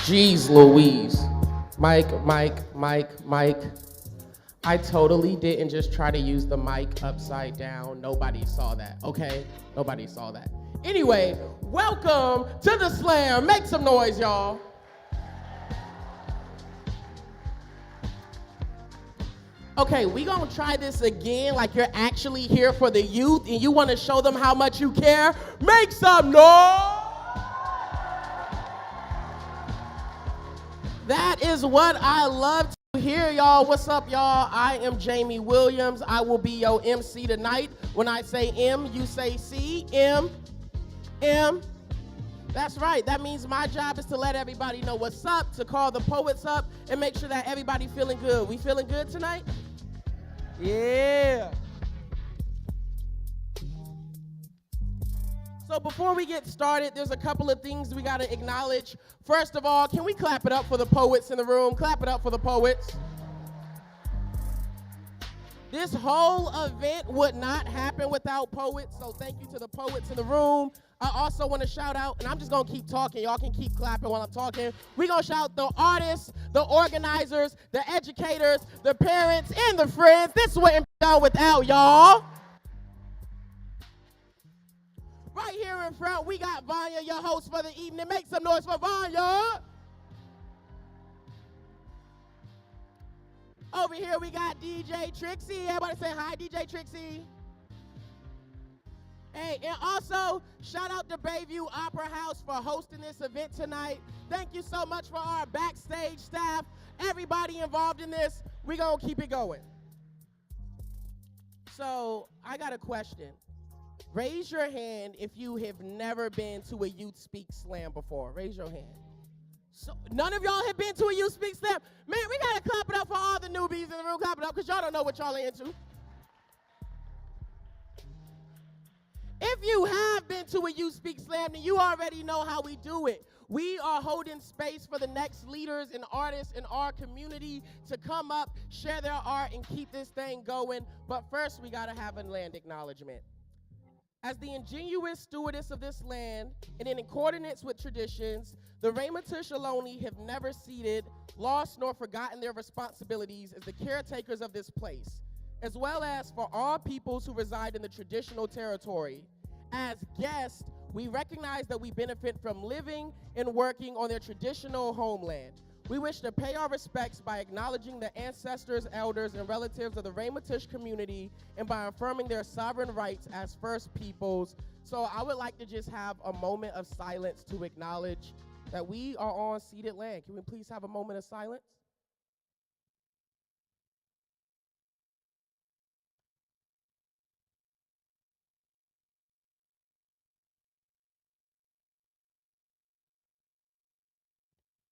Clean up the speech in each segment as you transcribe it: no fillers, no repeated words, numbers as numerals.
Jeez Louise. Mike. I totally didn't just try to use the mic upside down. Nobody saw that, okay? Nobody saw that. Anyway, welcome to the Slam. Make some noise, y'all. Okay, we gonna try this again like you're actually here for the youth and you wanna show them how much you care. Make some noise! That is what I love to hear, y'all. What's up, y'all? I am Jamie Williams. I will be your MC tonight. When I say M, you say C. M. That's right. That means my job is to let everybody know what's up, to call the poets up, and make sure that everybody feeling good. We feeling good tonight? Yeah. So before we get started, there's a couple of things we got to acknowledge. First of all, can we clap it up for the poets in the room? Clap it up for the poets. This whole event would not happen without poets, so thank you to the poets in the room. I also want to shout out, and I'm just going to keep talking. Y'all can keep clapping while I'm talking. We're going to shout the artists, the organizers, the educators, the parents, and the friends. This wouldn't be done without y'all. Right here in front, we got Vanya, your host for the evening. Make some noise for Vanya. Over here, we got DJ Trixie. Everybody say hi, DJ Trixie. Hey, and also, shout out to Bayview Opera House for hosting this event tonight. Thank you so much for our backstage staff, everybody involved in this. We're going to keep it going. So, I got a question. Raise your hand if you have never been to a Youth Speak Slam before. Raise your hand. So none of y'all have been to a Youth Speak Slam? Man, we got to clap it up for all the newbies in the room. Clap it up because y'all don't know what y'all are into. If you have been to a Youth Speak Slam, then you already know how we do it. We are holding space for the next leaders and artists in our community to come up, share their art, and keep this thing going. But first, we got to have a land acknowledgement. As the ingenuous stewardess of this land, and in accordance with traditions, the Raymatush Ohlone have never ceded, lost, nor forgotten their responsibilities as the caretakers of this place, as well as for all peoples who reside in the traditional territory. As guests, we recognize that we benefit from living and working on their traditional homeland. We wish to pay our respects by acknowledging the ancestors, elders, and relatives of the Raymatush community and by affirming their sovereign rights as First Peoples. So I would like to just have a moment of silence to acknowledge that we are on ceded land. Can we please have a moment of silence?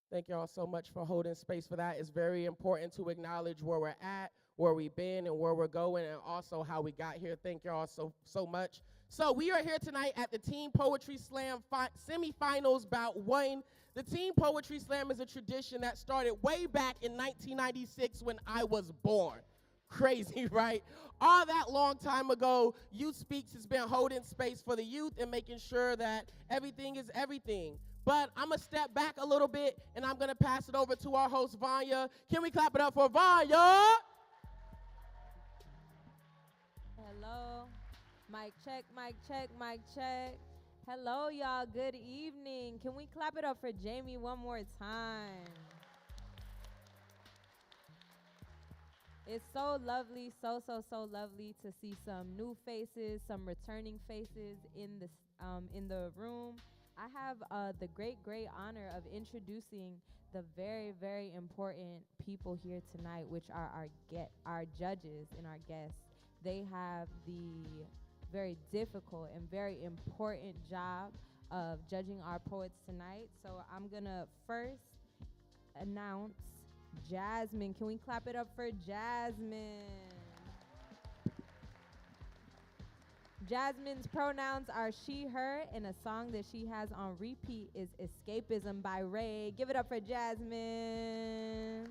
Thank y'all so much for holding space for that. It's very important to acknowledge where we're at, where we've been, and where we're going, and also how we got here. Thank y'all so much. So we are here tonight at the Team Poetry Slam Semifinals Bout 1. The Team Poetry Slam is a tradition that started way back in 1996 when I was born. Crazy, right? All that long time ago, Youth Speaks has been holding space for the youth and making sure that everything is everything. But I'm going to step back a little bit, and I'm going to pass it over to our host, Vanya. Can we clap it up for Vanya? Hello. Mic check, mic check, mic check. Hello, y'all. Good evening. Can we clap it up for Jamie one more time? It's so lovely, so lovely to see some new faces, some returning faces in the room. I have the great honor of introducing the very important people here tonight, which are our judges and our guests. They have the very difficult and very important job of judging our poets tonight. So I'm gonna first announce Jasmine. Can we clap it up for Jasmine? Jasmine's pronouns are she, her, and a song that she has on repeat is Escapism by Ray. Give it up for Jasmine.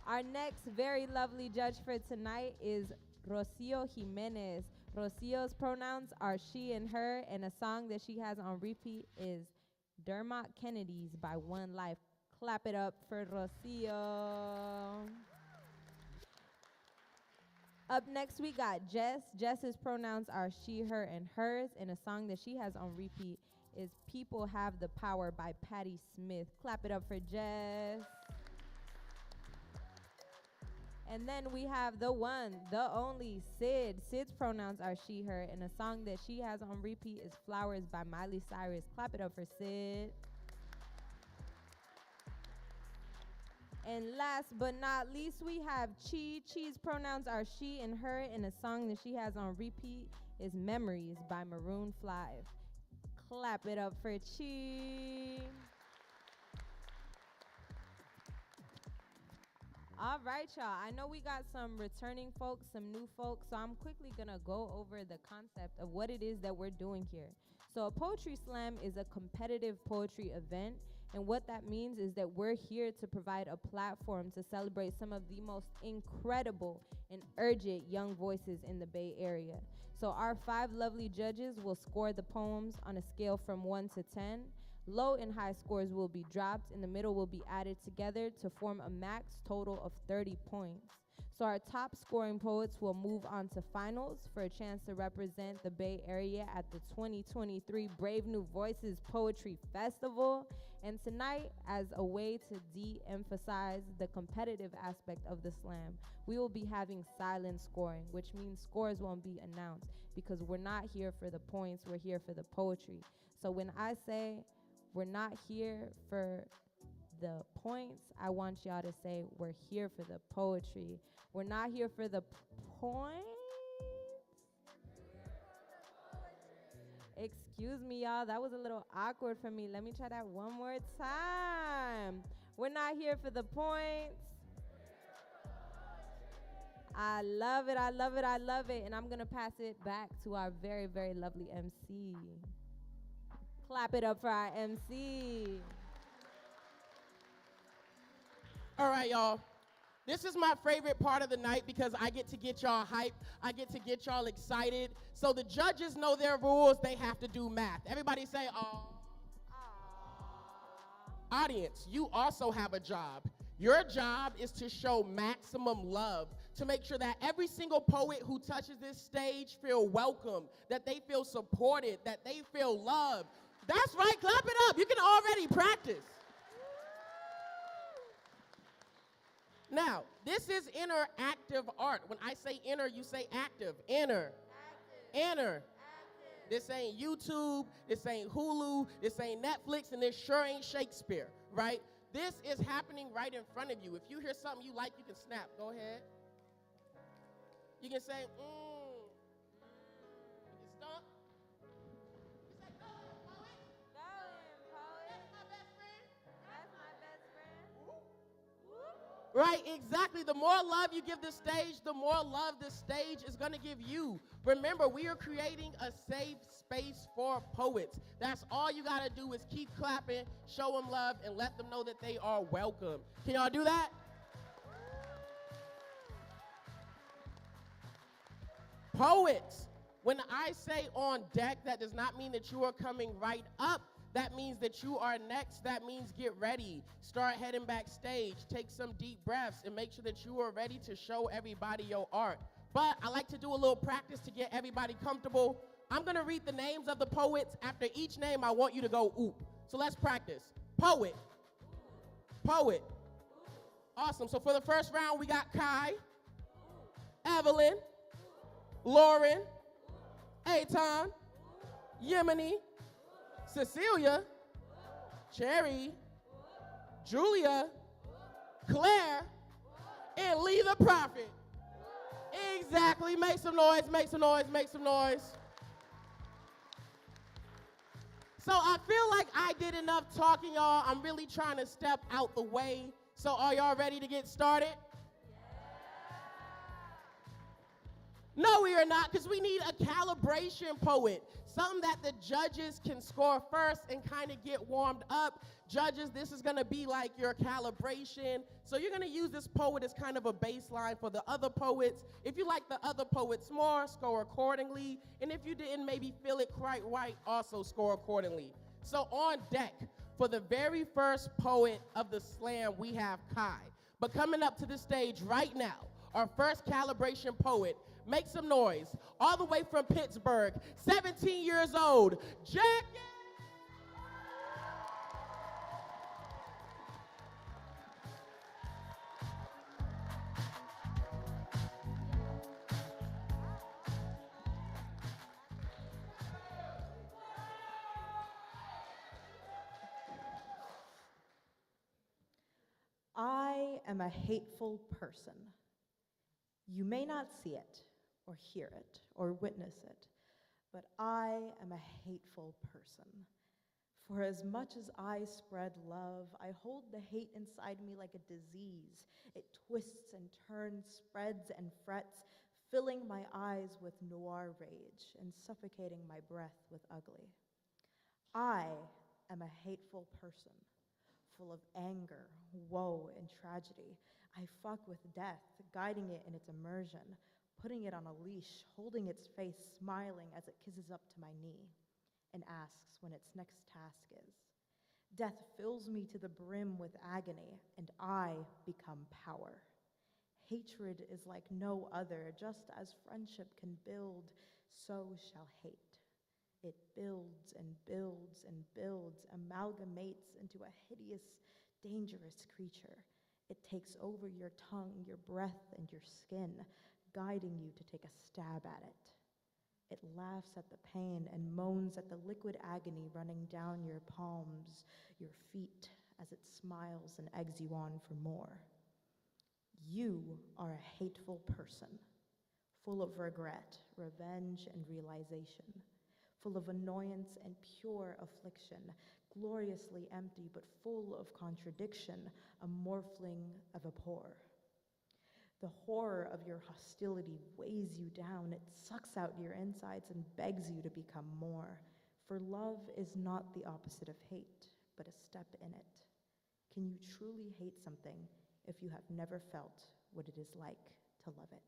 Our next very lovely judge for tonight is Rocio Jimenez. Rocio's pronouns are she and her, and a song that she has on repeat is Dermot Kennedy's by One Life. Clap it up for Rocio. Up next, we got Jess. Jess's pronouns are she, her, and hers, and a song that she has on repeat is People Have the Power by Patti Smith. Clap it up for Jess. And then we have the one, the only, Sid. Sid's pronouns are she, her, and a song that she has on repeat is Flowers by Miley Cyrus. Clap it up for Sid. And last but not least, we have Chi. Chi's pronouns are she and her, and a song that she has on repeat is Memories by Maroon 5. Clap it up for Chi. All right, y'all. I know we got some returning folks, some new folks, so I'm quickly going to go over the concept of what it is that we're doing here. So a poetry slam is a competitive poetry event, and what that means is that we're here to provide a platform to celebrate some of the most incredible and urgent young voices in the Bay Area. So our 5 lovely judges will score the poems on a scale from 1 to 10. Low and high scores will be dropped, and the middle will be added together to form a max total of 30 points. So our top scoring poets will move on to finals for a chance to represent the Bay Area at the 2023 Brave New Voices Poetry Festival. And tonight, as a way to de-emphasize the competitive aspect of the slam, we will be having silent scoring, which means scores won't be announced because we're not here for the points, we're here for the poetry. So when I say we're not here for the points, I want y'all to say we're here for the poetry. We're not here for the points. Excuse me, y'all. That was a little awkward for me. Let me try that one more time. We're not here for the points. I love it. I love it. I love it. And I'm going to pass it back to our very, very lovely MC. Clap it up for our MC. All right, y'all. This is my favorite part of the night because I get to get y'all hyped. I get to get y'all excited. So the judges know their rules. They have to do math. Everybody say, "Aw." Audience, you also have a job. Your job is to show maximum love, to make sure that every single poet who touches this stage feel welcome, that they feel supported, that they feel loved. That's right, clap it up. You can already practice. Now, this is interactive art. When I say inner, you say active. Inner. Inner. This ain't YouTube, this ain't Hulu, this ain't Netflix, and this sure ain't Shakespeare, right? This is happening right in front of you. If you hear something you like, you can snap. Go ahead. You can say, You can stomp. You say, go in, poet. Go in, poet. That's my best friend. That's my best friend. Right, exactly. The more love you give the stage, the more love the stage is going to give you. Remember, we are creating a safe space for poets. That's all you got to do is keep clapping, show them love, and let them know that they are welcome. Can y'all do that? Poets, when I say on deck, that does not mean that you are coming right up. That means that you are next. That means get ready. Start heading backstage. Take some deep breaths and make sure that you are ready to show everybody your art. But I like to do a little practice to get everybody comfortable. I'm going to read the names of the poets. After each name, I want you to go oop. So let's practice. Poet. Poet. Awesome. So for the first round, we got Kai, Evelyn, Lauren, Aton, Yemeni, Cecilia, Cherry, Julia, Claire, and Lee the Prophet. Exactly. Make some noise, make some noise, make some noise. So I feel like I did enough talking, y'all. I'm really trying to step out the way. So are y'all ready to get started? No, we are not, because we need a calibration poet, something that the judges can score first and kind of get warmed up. Judges, this is going to be like your calibration. So you're going to use this poet as kind of a baseline for the other poets. If you like the other poets more, score accordingly. And if you didn't maybe feel it quite right, also score accordingly. So on deck, for the very first poet of the slam, we have Kai. But coming up to the stage right now, our first calibration poet, make some noise, all the way from Pittsburgh, 17 years old, Jack. I am a hateful person. You may not see it, or hear it, or witness it, but I am a hateful person. For as much as I spread love, I hold the hate inside me like a disease. It twists and turns, spreads and frets, filling my eyes with noir rage and suffocating my breath with ugly. I am a hateful person, full of anger, woe, and tragedy. I fuck with death, guiding it in its immersion, putting it on a leash, holding its face, smiling as it kisses up to my knee, and asks when its next task is. Death fills me to the brim with agony, and I become power. Hatred is like no other. Just as friendship can build, so shall hate. It builds and builds and builds, amalgamates into a hideous, dangerous creature. It takes over your tongue, your breath, and your skin, guiding you to take a stab at it. It laughs at the pain and moans at the liquid agony running down your palms, your feet, as it smiles and eggs you on for more. You are a hateful person, full of regret, revenge, and realization, full of annoyance and pure affliction, gloriously empty but full of contradiction, a morphling of abhor. The horror of your hostility weighs you down. It sucks out your insides and begs you to become more. For love is not the opposite of hate, but a step in it. Can you truly hate something if you have never felt what it is like to love it?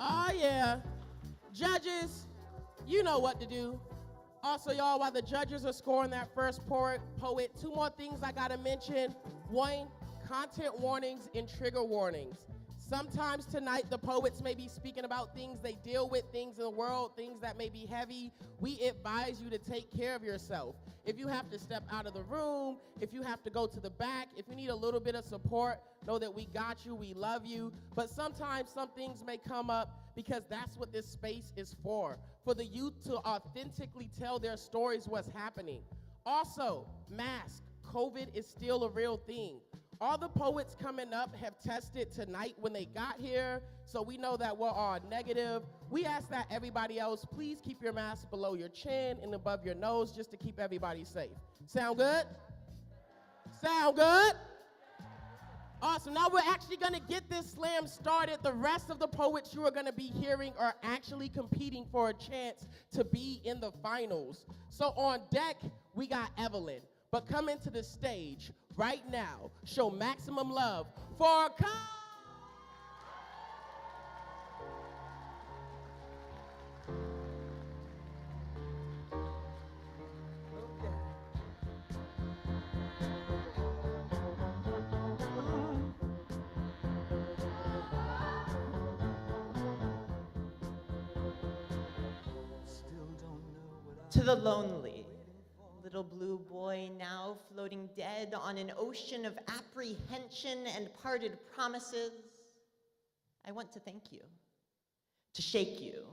Oh, yeah. Judges, you know what to do. Also, y'all, while the judges are scoring that first poet, two more things I gotta mention. One, content warnings and trigger warnings. Sometimes tonight the poets may be speaking about things they deal with, things in the world, things that may be heavy. We advise you to take care of yourself. If you have to step out of the room, if you have to go to the back, if you need a little bit of support, know that we got you, we love you. But sometimes some things may come up because that's what this space is for the youth to authentically tell their stories, what's happening. Also, mask, COVID is still a real thing. All the poets coming up have tested tonight when they got here, so we know that we're all negative. We ask that everybody else, please keep your mask below your chin and above your nose just to keep everybody safe. Sound good? Sound good? Awesome. Now we're actually going to get this slam started. The rest of the poets you are going to be hearing are actually competing for a chance to be in the finals. So on deck, we got Evelyn. But coming to the stage right now, show maximum love for Kai. To the lonely, little blue boy now floating dead on an ocean of apprehension and parted promises, I want to thank you, to shake you,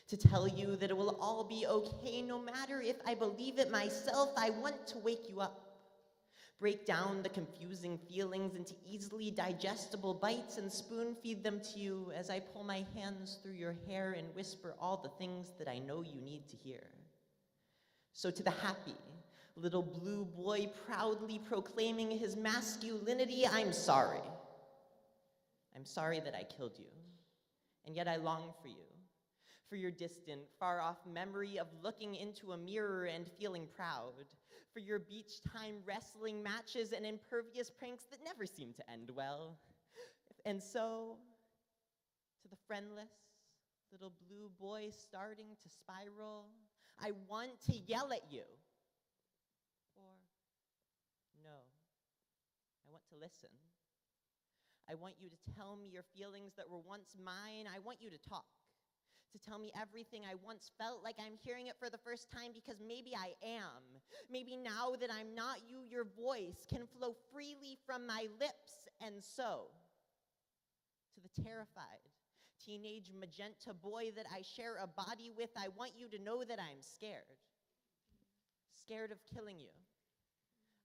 To tell you that it will all be okay no matter if I believe it myself. I want to wake you up. Break down the confusing feelings into easily digestible bites and spoon feed them to you as I pull my hands through your hair and whisper all the things that I know you need to hear. So to the happy little blue boy proudly proclaiming his masculinity, I'm sorry. I'm sorry that I killed you, and yet I long for you, for your distant, far-off memory of looking into a mirror and feeling proud, for your beach time wrestling matches and impervious pranks that never seem to end well. And so, to the friendless little blue boy starting to spiral, I want to yell at you. Or, no, I want to listen. I want you to tell me your feelings that were once mine. I want you to talk. To tell me everything I once felt like I'm hearing it for the first time, because maybe I am. Maybe now that I'm not you, your voice can flow freely from my lips. And so, to the terrified teenage magenta boy that I share a body with, I want you to know that I'm scared. Scared of killing you.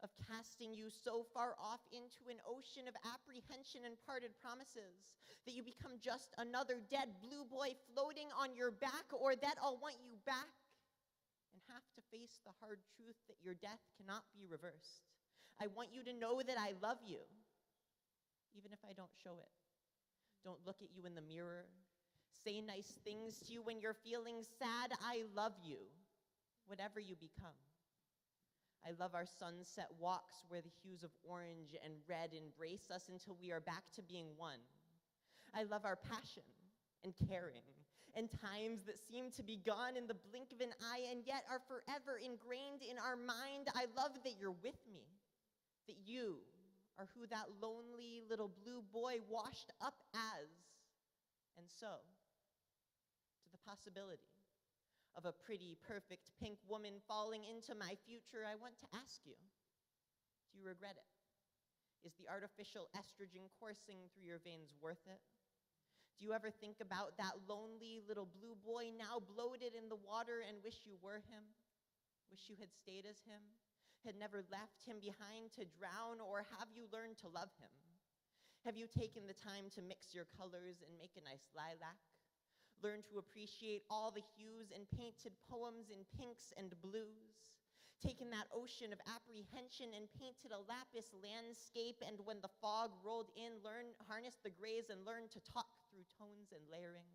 Of casting you so far off into an ocean of apprehension and parted promises that you become just another dead blue boy floating on your back, or that I'll want you back and have to face the hard truth that your death cannot be reversed. I want you to know that I love you, even if I don't show it. Don't look at you in the mirror. Say nice things to you when you're feeling sad. I love you, whatever you become. I love our sunset walks where the hues of orange and red embrace us until we are back to being one. I love our passion and caring and times that seem to be gone in the blink of an eye and yet are forever ingrained in our mind. I love that you're with me, that you are who that lonely little blue boy washed up as. And so, to the possibility of a pretty, perfect pink woman falling into my future, I want to ask you, do you regret it? Is the artificial estrogen coursing through your veins worth it? Do you ever think about that lonely little blue boy now bloated in the water and wish you were him? Wish you had stayed as him? Had never left him behind to drown? Or have you learned to love him? Have you taken the time to mix your colors and make a nice lilac? Learn to appreciate all the hues and painted poems in pinks and blues. Taken that ocean of apprehension and painted a lapis landscape, and when the fog rolled in, harnessed the grays and learned to talk through tones and layering.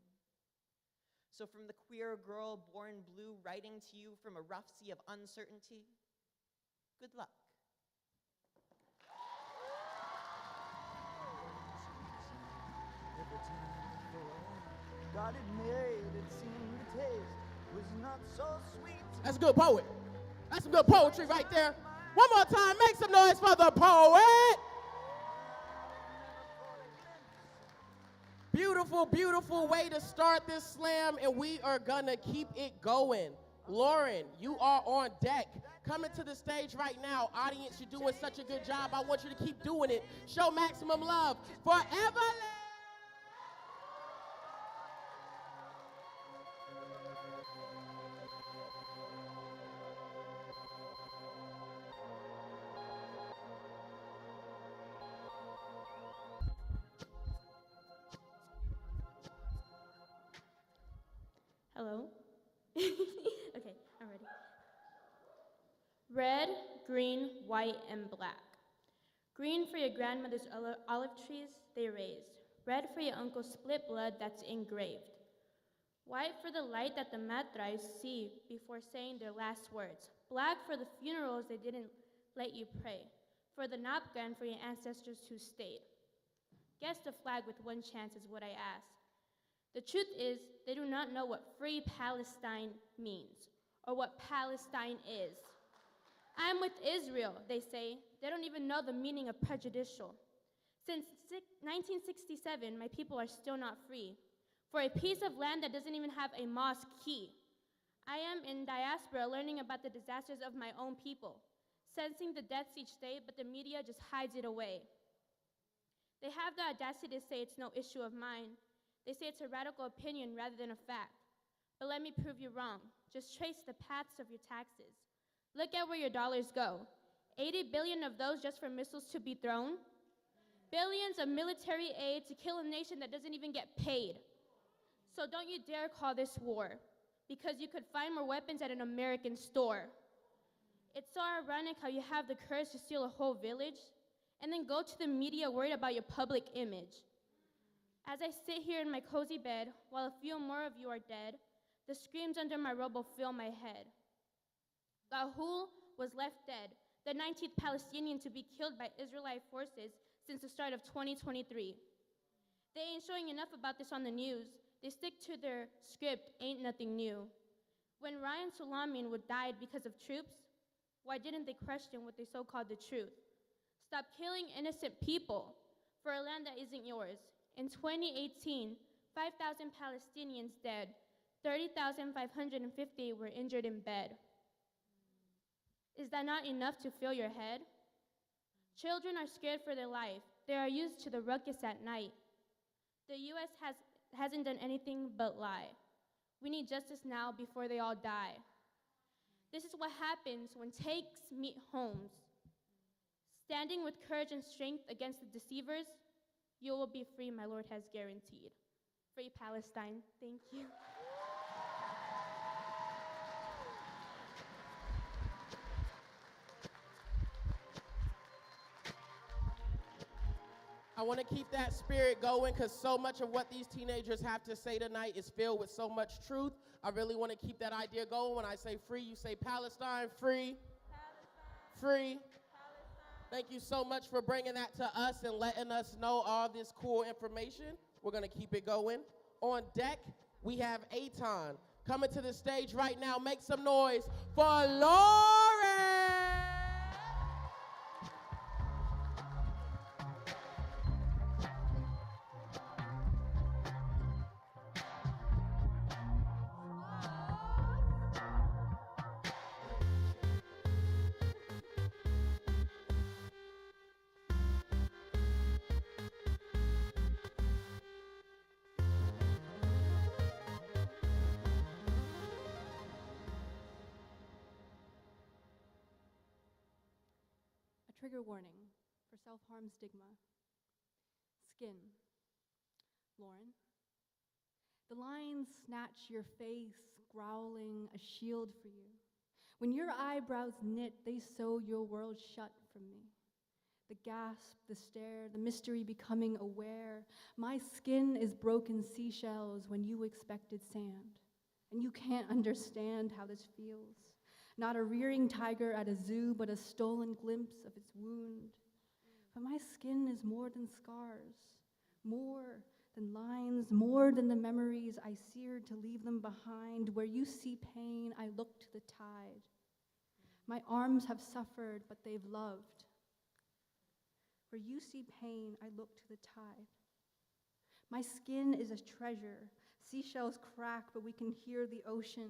So from the queer girl born blue writing to you from a rough sea of uncertainty, good luck. God it made, it seemed the taste was not so sweet. That's a good poet. That's some good poetry right there. One more time, make some noise for the poet. Beautiful, beautiful way to start this slam, and we are gonna keep it going. Lauren, you are on deck. Coming to the stage right now. Audience, you're doing such a good job. I want you to keep doing it. Show maximum love for Evelyn. Hello? Okay, I'm ready. Red, green, white, and black. Green for your grandmother's olive trees they raised. Red for your uncle's split blood that's engraved. White for the light that the matrais see before saying their last words. Black for the funerals they didn't let you pray. For the napgan for your ancestors who stayed. Guess the flag with one chance is what I asked. The truth is, they do not know what free Palestine means, or what Palestine is. I'm with Israel, they say. They don't even know the meaning of prejudicial. Since 1967, my people are still not free. For a piece of land that doesn't even have a mosque key. I am in diaspora learning about the disasters of my own people, sensing the deaths each day, but the media just hides it away. They have the audacity to say it's no issue of mine. They say it's a radical opinion rather than a fact. But let me prove you wrong. Just trace the paths of your taxes. Look at where your dollars go. 80 billion of those just for missiles to be thrown. Billions of military aid to kill a nation that doesn't even get paid. So don't you dare call this war, because you could find more weapons at an American store. It's so ironic how you have the courage to steal a whole village and then go to the media worried about your public image. As I sit here in my cozy bed while a few more of you are dead, the screams under my robe will fill my head. Gahul was left dead, the 19th Palestinian to be killed by Israeli forces since the start of 2023. They ain't showing enough about this on the news. They stick to their script, ain't nothing new. When Ryan Sulamin would died because of troops, why didn't they question what they so-called the truth? Stop killing innocent people for a land that isn't yours. In 2018, 5,000 Palestinians dead, 30,550 were injured in bed. Is that not enough to fill your head? Children are scared for their life. They are used to the ruckus at night. The US hasn't done anything but lie. We need justice now before they all die. This is what happens when takes meet homes. Standing with courage and strength against the deceivers, you will be free, my Lord has guaranteed. Free Palestine. Thank you. I want to keep that spirit going because so much of what these teenagers have to say tonight is filled with so much truth. I really want to keep that idea going. When I say free, you say Palestine, free, Palestine, free. Palestine. Thank you so much for bringing that to us and letting us know all this cool information. We're going to keep it going. On deck, we have Aton coming to the stage right now. Make some noise for Lauren. Trigger warning for self-harm stigma. Skin. Lauren. The lines snatch your face, growling, a shield for you. When your eyebrows knit, they sew your world shut from me. The gasp, the stare, the mystery becoming aware. My skin is broken seashells when you expected sand. And you can't understand how this feels. Not a rearing tiger at a zoo, but a stolen glimpse of its wound. But my skin is more than scars, more than lines, more than the memories I seared to leave them behind. Where you see pain, I look to the tide. My arms have suffered, but they've loved. Where you see pain, I look to the tide. My skin is a treasure. Seashells crack, but we can hear the ocean.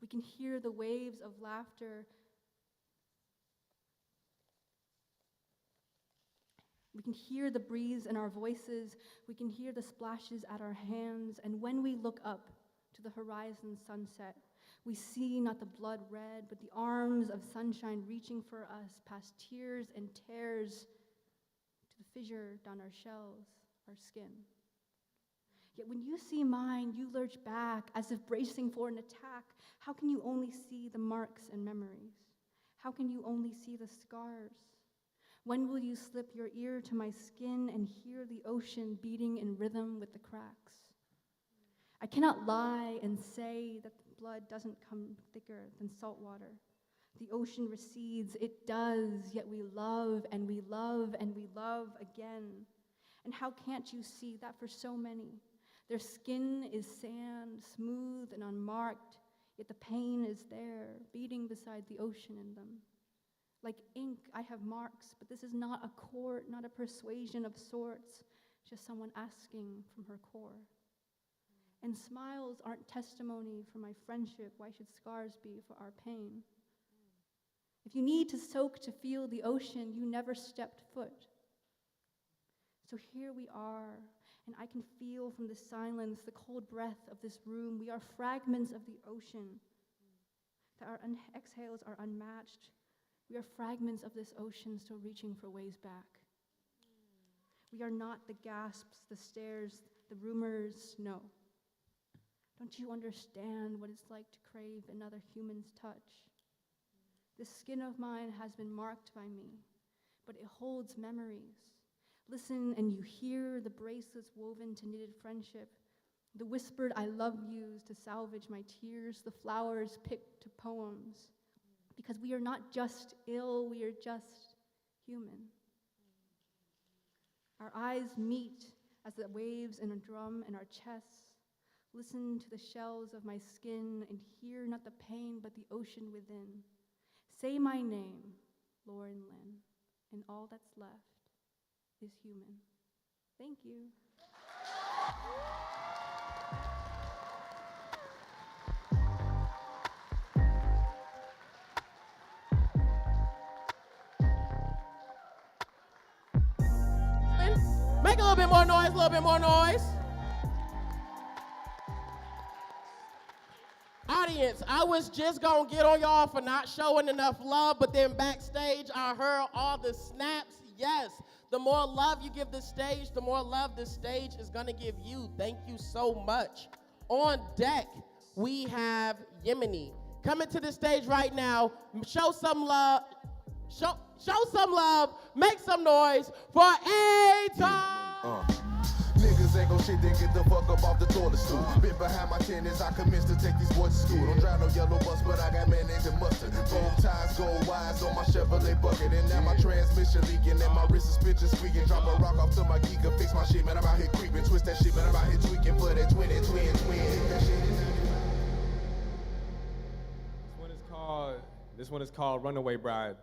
We can hear the waves of laughter. We can hear the breeze in our voices. We can hear the splashes at our hands. And when we look up to the horizon sunset, we see not the blood red, but the arms of sunshine reaching for us past tears and tears to the fissure down our shells, our skin. Yet when you see mine, you lurch back as if bracing for an attack. How can you only see the marks and memories? How can you only see the scars? When will you slip your ear to my skin and hear the ocean beating in rhythm with the cracks? I cannot lie and say that the blood doesn't come thicker than salt water. The ocean recedes, it does, yet we love and we love and we love again. And how can't you see that for so many? Their skin is sand, smooth and unmarked, yet the pain is there, beating beside the ocean in them. Like ink, I have marks, but this is not a court, not a persuasion of sorts, just someone asking from her core. And smiles aren't testimony for my friendship. Why should scars be for our pain? If you need to soak to feel the ocean, you never stepped foot. So here we are, And I can feel from the silence, the cold breath of this room, we are fragments of the ocean, that our exhales are unmatched. We are fragments of this ocean still reaching for ways back. We are not the gasps, the stares, the rumors, no. Don't you understand what it's like to crave another human's touch? This skin of mine has been marked by me, but it holds memories. Listen and you hear the bracelets woven to knitted friendship, the whispered I love yous to salvage my tears, the flowers picked to poems. Because we are not just ill, we are just human. Our eyes meet as the waves in a drum in our chests. Listen to the shells of my skin and hear not the pain but the ocean within. Say my name, Lauren Lynn, and all that's left is human. Thank you. Make a little bit more noise, a little bit more noise. Audience, I was just gonna get on y'all for not showing enough love, but then backstage I heard all the snaps. Yes, the more love you give the stage, the more love the stage is gonna give you. Thank you so much. On deck, we have Yemeni. Coming to the stage right now, show some love, show some love, make some noise for A-Time. Niggas ain't gon' shit, then get the fuck up off the toilet stool. Been behind my chin as I commenced to take these boys to school. Don't drive no yellow bus, but I got mayonnaise and mustard. Both ties go wise on my Chevrolet bucket. And now my transmission leaking and my wrist is pitching squeaking. Drop a rock off to my geeker, fix my shit, man, I'm out here creeping. Twist that shit, man, I'm out here tweaking for that twin. This one is called Runaway Bride.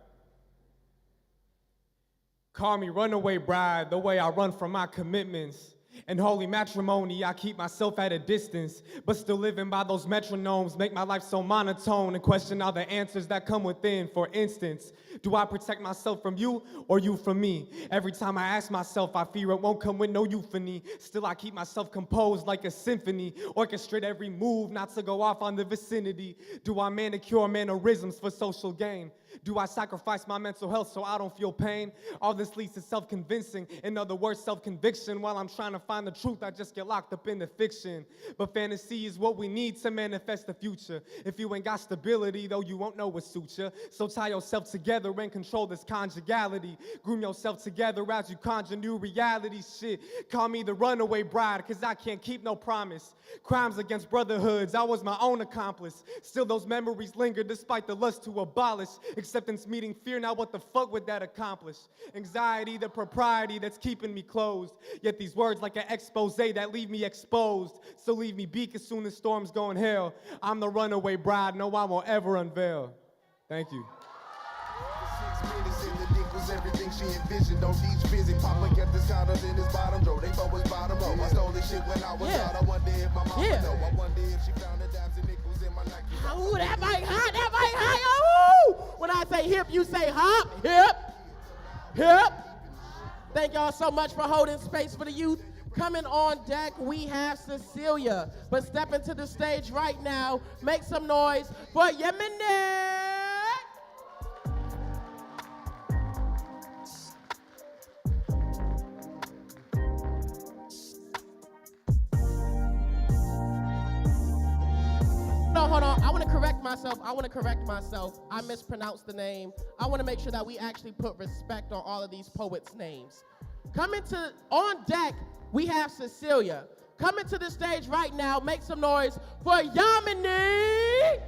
Call me runaway bride, the way I run from my commitments. In holy matrimony, I keep myself at a distance, but still living by those metronomes make my life so monotone and question all the answers that come within. For instance, do I protect myself from you or you from me? Every time I ask myself, I fear it won't come with no euphony. Still, I keep myself composed like a symphony, orchestrate every move not to go off on the vicinity. Do I manicure mannerisms for social gain? Do I sacrifice my mental health so I don't feel pain? All this leads to self-convincing, in other words, self-conviction. While I'm trying to find the truth, I just get locked up in the fiction. But fantasy is what we need to manifest the future. If you ain't got stability, though, you won't know what suits you. So tie yourself together and control this conjugality. Groom yourself together as you conjure new reality. Shit, call me the runaway bride, cause I can't keep no promise. Crimes against brotherhoods, I was my own accomplice. Still those memories linger despite the lust to abolish. Acceptance meeting fear, now what the fuck would that accomplish? Anxiety, the propriety that's keeping me closed. Yet these words like an expose that leave me exposed. So leave me beak as soon as storms go in hell. I'm the runaway bride, no I won't ever unveil. Thank you. 6 minutes in the dick was everything she envisioned. On each visit, Papa kept his condoms in his bottom drawer. They thought was bottom up. I stole this shit when I was out. I wonder if my mama know. I wonder if she found the dimes and nickels in my Nike. Ooh, that mic hot, that mic hot. Ooh! When I say hip, you say hop. Hip, hip. Thank y'all so much for holding space for the youth. Coming on deck, we have Cecilia. But step into the stage right now. Make some noise for Yemeni. No, hold on. I want to correct myself. I mispronounced the name. I want to make sure that we actually put respect on all of these poets' names. On deck, we have Cecilia. Coming to the stage right now, make some noise for Yemeni.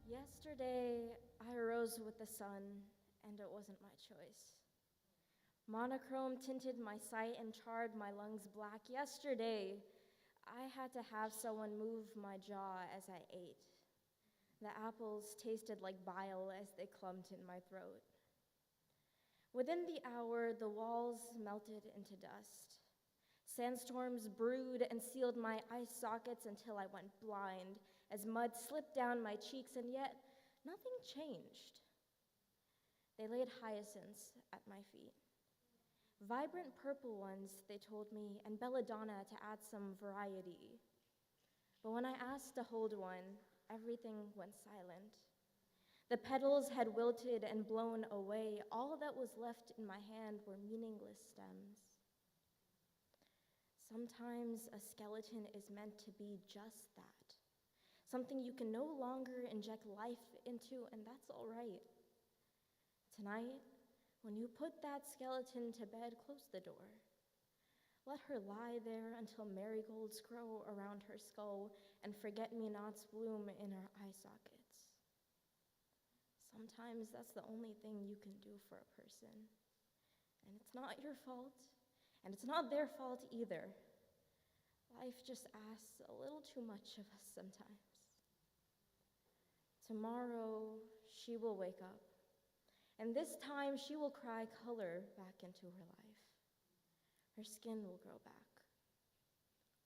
Yesterday, I arose with the sun, and it wasn't my choice. Monochrome tinted my sight and charred my lungs black. Yesterday, I had to have someone move my jaw as I ate. The apples tasted like bile as they clumped in my throat. Within the hour, the walls melted into dust. Sandstorms brewed and sealed my eye sockets until I went blind as mud slipped down my cheeks, and yet nothing changed. They laid hyacinths at my feet. Vibrant purple ones, they told me, and belladonna to add some variety. But when I asked to hold one, everything went silent. The petals had wilted and blown away. All that was left in my hand were meaningless stems. Sometimes a skeleton is meant to be just that. Something you can no longer inject life into, and that's all right. Tonight, when you put that skeleton to bed, close the door. Let her lie there until marigolds grow around her skull and forget-me-nots bloom in her eye sockets. Sometimes that's the only thing you can do for a person. And it's not your fault, and it's not their fault either. Life just asks a little too much of us sometimes. Tomorrow, she will wake up, and this time she will cry color back into her life. Her skin will grow back.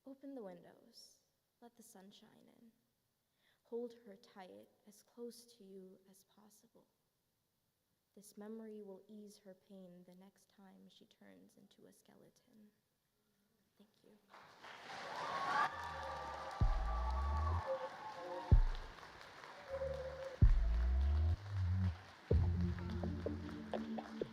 Open the windows, let the sun shine in. Hold her tight, as close to you as possible. This memory will ease her pain the next time she turns into a skeleton. Thank you.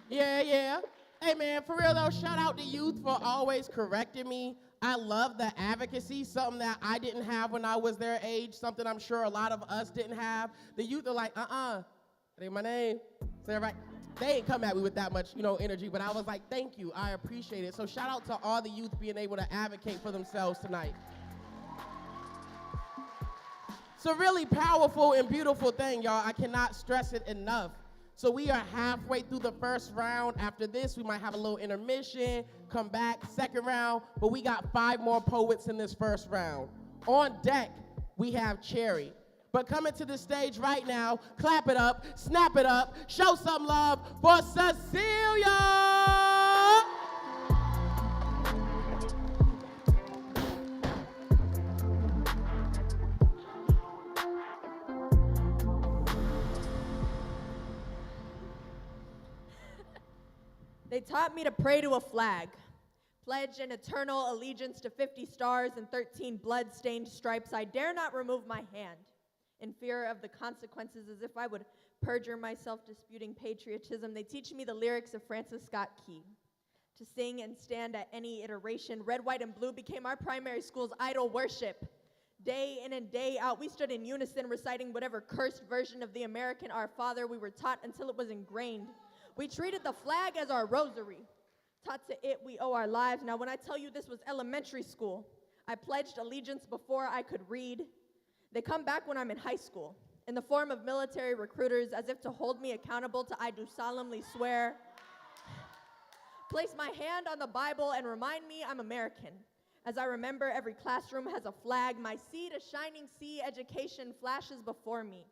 Yeah. Hey, man, for real, though, shout out to youth for always correcting me. I love the advocacy, something that I didn't have when I was their age, something I'm sure a lot of us didn't have. The youth are like, that ain't my name. Say it right. They ain't come at me with that much, energy, but I was like, thank you, I appreciate it. So shout out to all the youth being able to advocate for themselves tonight. It's a really powerful and beautiful thing, y'all. I cannot stress it enough. So we are halfway through the first round. After this, we might have a little intermission, come back, second round, but we got 5 more poets in this first round. On deck, we have Cherry. But coming to the stage right now, clap it up, snap it up, show some love for Cecilia! They taught me to pray to a flag, pledge an eternal allegiance to 50 stars and 13 blood-stained stripes. I dare not remove my hand in fear of the consequences, as if I would perjure myself disputing patriotism. They teach me the lyrics of Francis Scott Key. To sing and stand at any iteration, red, white, and blue became our primary school's idol worship. Day in and day out, we stood in unison reciting whatever cursed version of the American Our Father we were taught until it was ingrained. We treated the flag as our rosary. Taught to it, we owe our lives. Now, when I tell you this was elementary school, I pledged allegiance before I could read. They come back when I'm in high school, in the form of military recruiters, as if to hold me accountable to I do solemnly swear. Place my hand on the Bible and remind me I'm American. As I remember, every classroom has a flag. My sea to shining sea education flashes before me,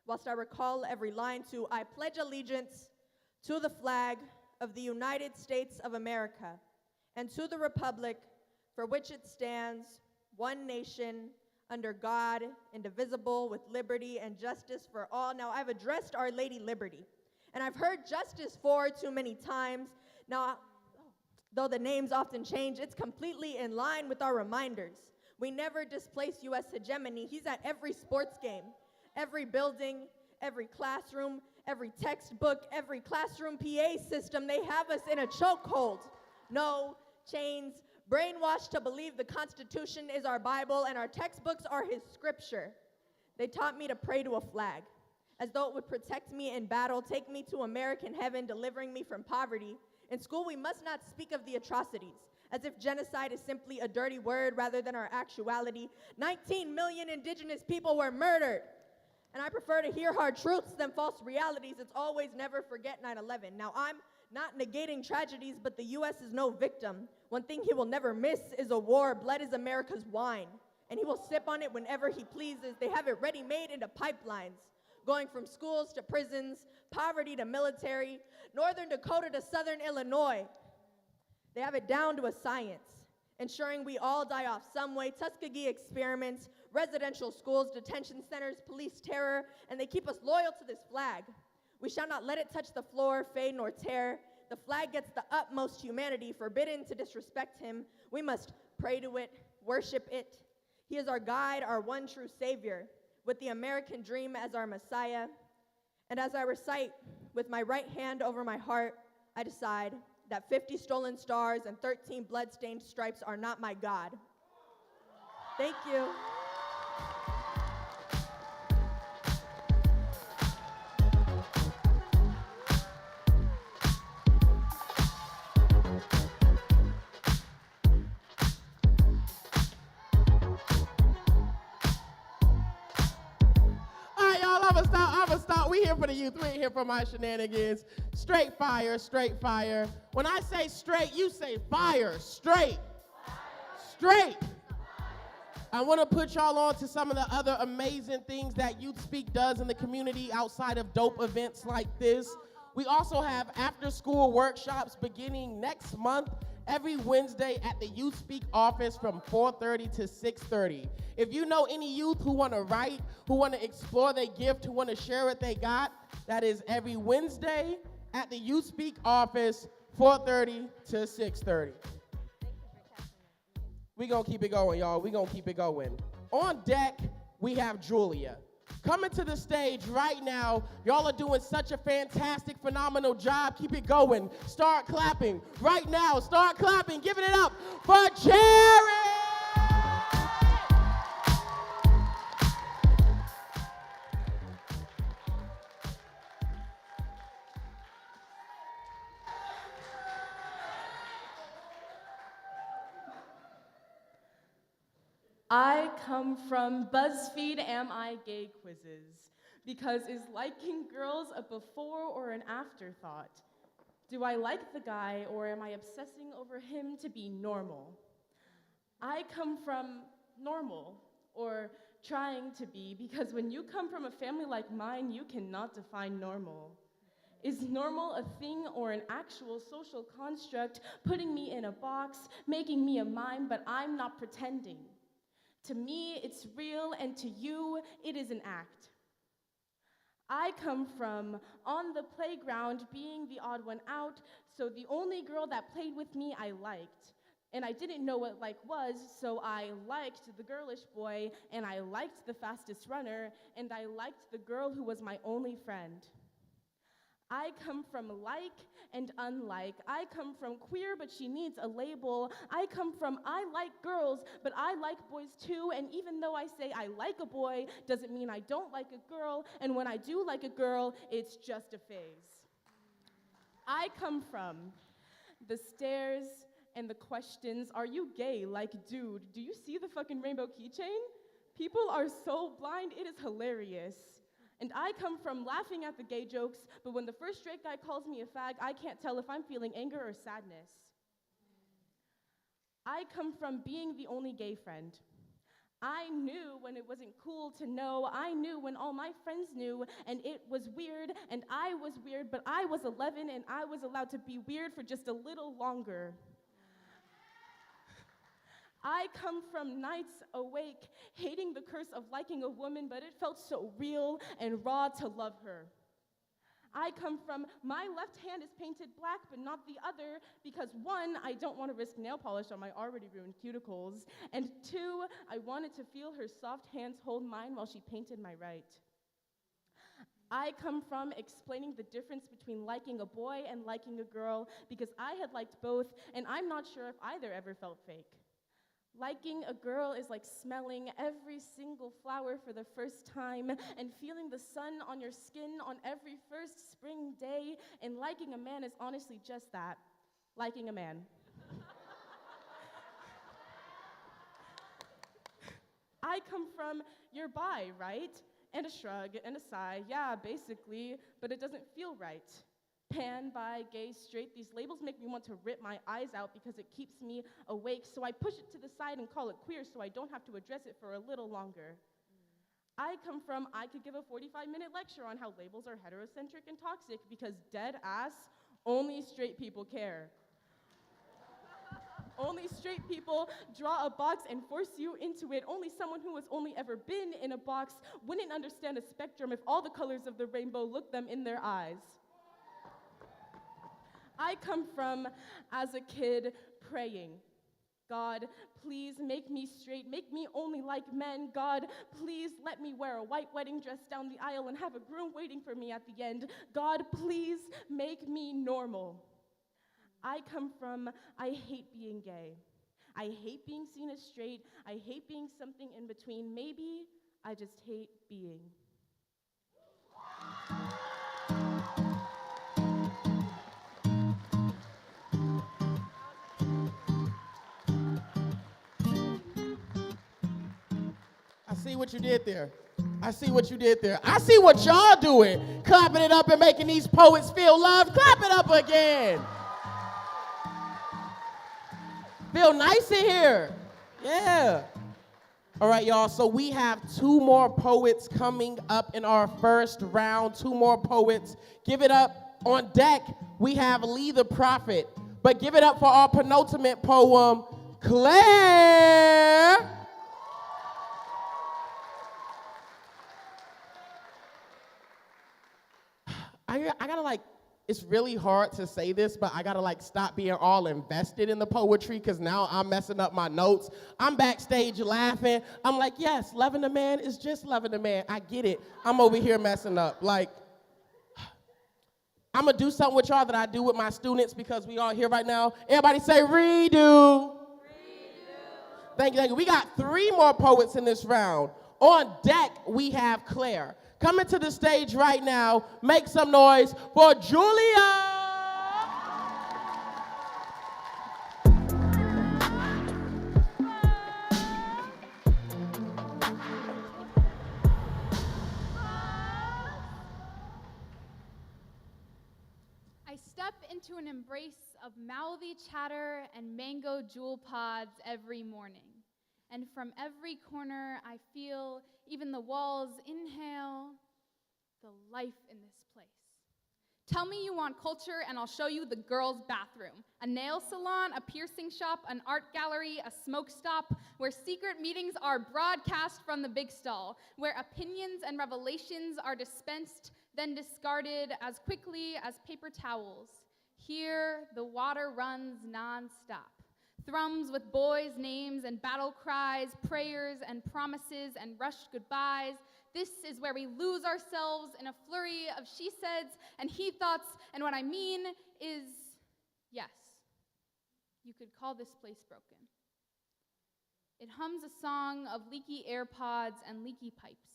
whilst I recall every line to I pledge allegiance to the flag of the United States of America, and to the republic for which it stands, one nation, under God, indivisible, with liberty and justice for all. Now, I've addressed Our Lady Liberty, and I've heard justice for too many times. Now, though the names often change, it's completely in line with our reminders. We never displace U.S. hegemony. He's at every sports game, every building, every classroom, every textbook, every classroom PA system. They have us in a chokehold. No chains, brainwashed to believe the Constitution is our Bible and our textbooks are his scripture. They taught me to pray to a flag, as though it would protect me in battle, take me to American heaven, delivering me from poverty. In school, we must not speak of the atrocities, as if genocide is simply a dirty word rather than our actuality. 19 million indigenous people were murdered. And I prefer to hear hard truths than false realities. It's always never forget 9/11. Now, I'm not negating tragedies, but the U.S. is no victim. One thing he will never miss is a war. Blood is America's wine, and he will sip on it whenever he pleases. They have it ready-made into pipelines. going from schools to prisons, poverty to military, Northern Dakota to Southern Illinois. They have it down to a science, ensuring we all die off some way, Tuskegee experiments, residential schools, detention centers, police terror, and they keep us loyal to this flag. We shall not let it touch the floor, fade nor tear. The flag gets the utmost humanity, forbidden to disrespect him. We must pray to it, worship it. He is our guide, our one true savior, with the American dream as our Messiah. And as I recite with my right hand over my heart, I decide that 50 stolen stars and 13 blood-stained stripes are not my God. Thank you. All right, y'all, I'ma stop. We here for the youth. We ain't here for my shenanigans. Straight fire, straight fire. When I say straight, you say fire. Straight. Straight. I want to put y'all on to some of the other amazing things that Youth Speak does in the community outside of dope events like this. We also have after-school workshops beginning next month, every Wednesday at the Youth Speak office from 4:30 to 6:30. If you know any youth who want to write, who want to explore their gift, who want to share what they got, that is every Wednesday at the Youth Speak office, 4:30 to 6:30. We gonna keep it going, y'all. We gonna keep it going. On deck, we have Julia. Coming to the stage right now. Y'all are doing such a fantastic, phenomenal job. Keep it going. Start clapping right now. Start clapping. Giving it up for Jerry. I come from BuzzFeed Am I Gay quizzes, because is liking girls a before or an afterthought? Do I like the guy, or am I obsessing over him to be normal? I come from normal, or trying to be, because when you come from a family like mine, you cannot define normal. Is normal a thing or an actual social construct, putting me in a box, making me a mime, but I'm not pretending? To me, it's real, and to you, it is an act. I come from on the playground being the odd one out, so the only girl that played with me I liked. And I didn't know what like was, so I liked the girlish boy, and I liked the fastest runner, and I liked the girl who was my only friend. I come from like and unlike. I come from queer, but she needs a label. I come from I like girls, but I like boys too. And even though I say I like a boy, doesn't mean I don't like a girl. And when I do like a girl, it's just a phase. I come from the stares and the questions. Are you gay? Like, dude, do you see the fucking rainbow keychain? People are so blind, it is hilarious. And I come from laughing at the gay jokes, but when the first straight guy calls me a fag, I can't tell if I'm feeling anger or sadness. I come from being the only gay friend. I knew when it wasn't cool to know. I knew when all my friends knew, and it was weird, and I was weird, but I was 11, and I was allowed to be weird for just a little longer. I come from nights awake, hating the curse of liking a woman, but it felt so real and raw to love her. I come from my left hand is painted black, but not the other, because one, I don't want to risk nail polish on my already ruined cuticles, and two, I wanted to feel her soft hands hold mine while she painted my right. I come from explaining the difference between liking a boy and liking a girl, because I had liked both, and I'm not sure if either ever felt fake. Liking a girl is like smelling every single flower for the first time and feeling the sun on your skin on every first spring day, and liking a man is honestly just that, liking a man. I come from you're bi, right? And a shrug and a sigh, yeah, basically, but it doesn't feel right. Pan, bi, gay, straight, these labels make me want to rip my eyes out because it keeps me awake, so I push it to the side and call it queer so I don't have to address it for a little longer. I could give a 45-minute lecture on how labels are heterocentric and toxic because dead ass, only straight people care. Only straight people draw a box and force you into it. Only someone who has only ever been in a box wouldn't understand a spectrum if all the colors of the rainbow looked them in their eyes. I come from, as a kid, praying. God, please make me straight, make me only like men. God, please let me wear a white wedding dress down the aisle and have a groom waiting for me at the end. God, please make me normal. I come from, I hate being gay. I hate being seen as straight. I hate being something in between. Maybe I just hate being. I see what you did there. I see what you did there. I see what y'all doing. Clapping it up and making these poets feel loved. Clap it up again. Feel nice in here. Yeah. All right, y'all. So we have 2 more poets coming up in our first round. 2 more poets. Give it up. On deck, we have Lee the Prophet. But give it up for our penultimate poem, Claire. I gotta it's really hard to say this, but I gotta stop being all invested in the poetry because now I'm messing up my notes. I'm backstage laughing. I'm like, yes, loving a man is just loving a man. I get it. I'm over here messing up. I'm gonna do something with y'all that I do with my students because we all here right now. Everybody say redo. Redo. Thank you, thank you. We got 3 more poets in this round. On deck, we have Claire. Coming to the stage right now, make some noise for Julia. I step into an embrace of mouthy chatter and mango jewel pods every morning. And from every corner, I feel, even the walls inhale, the life in this place. Tell me you want culture, and I'll show you the girls' bathroom. A nail salon, a piercing shop, an art gallery, a smoke stop, where secret meetings are broadcast from the big stall, where opinions and revelations are dispensed, then discarded as quickly as paper towels. Here, the water runs nonstop. Thrums with boys' names and battle cries, prayers and promises and rushed goodbyes. This is where we lose ourselves in a flurry of she-saids and he-thoughts, and what I mean is, yes, you could call this place broken. It hums a song of leaky AirPods and leaky pipes,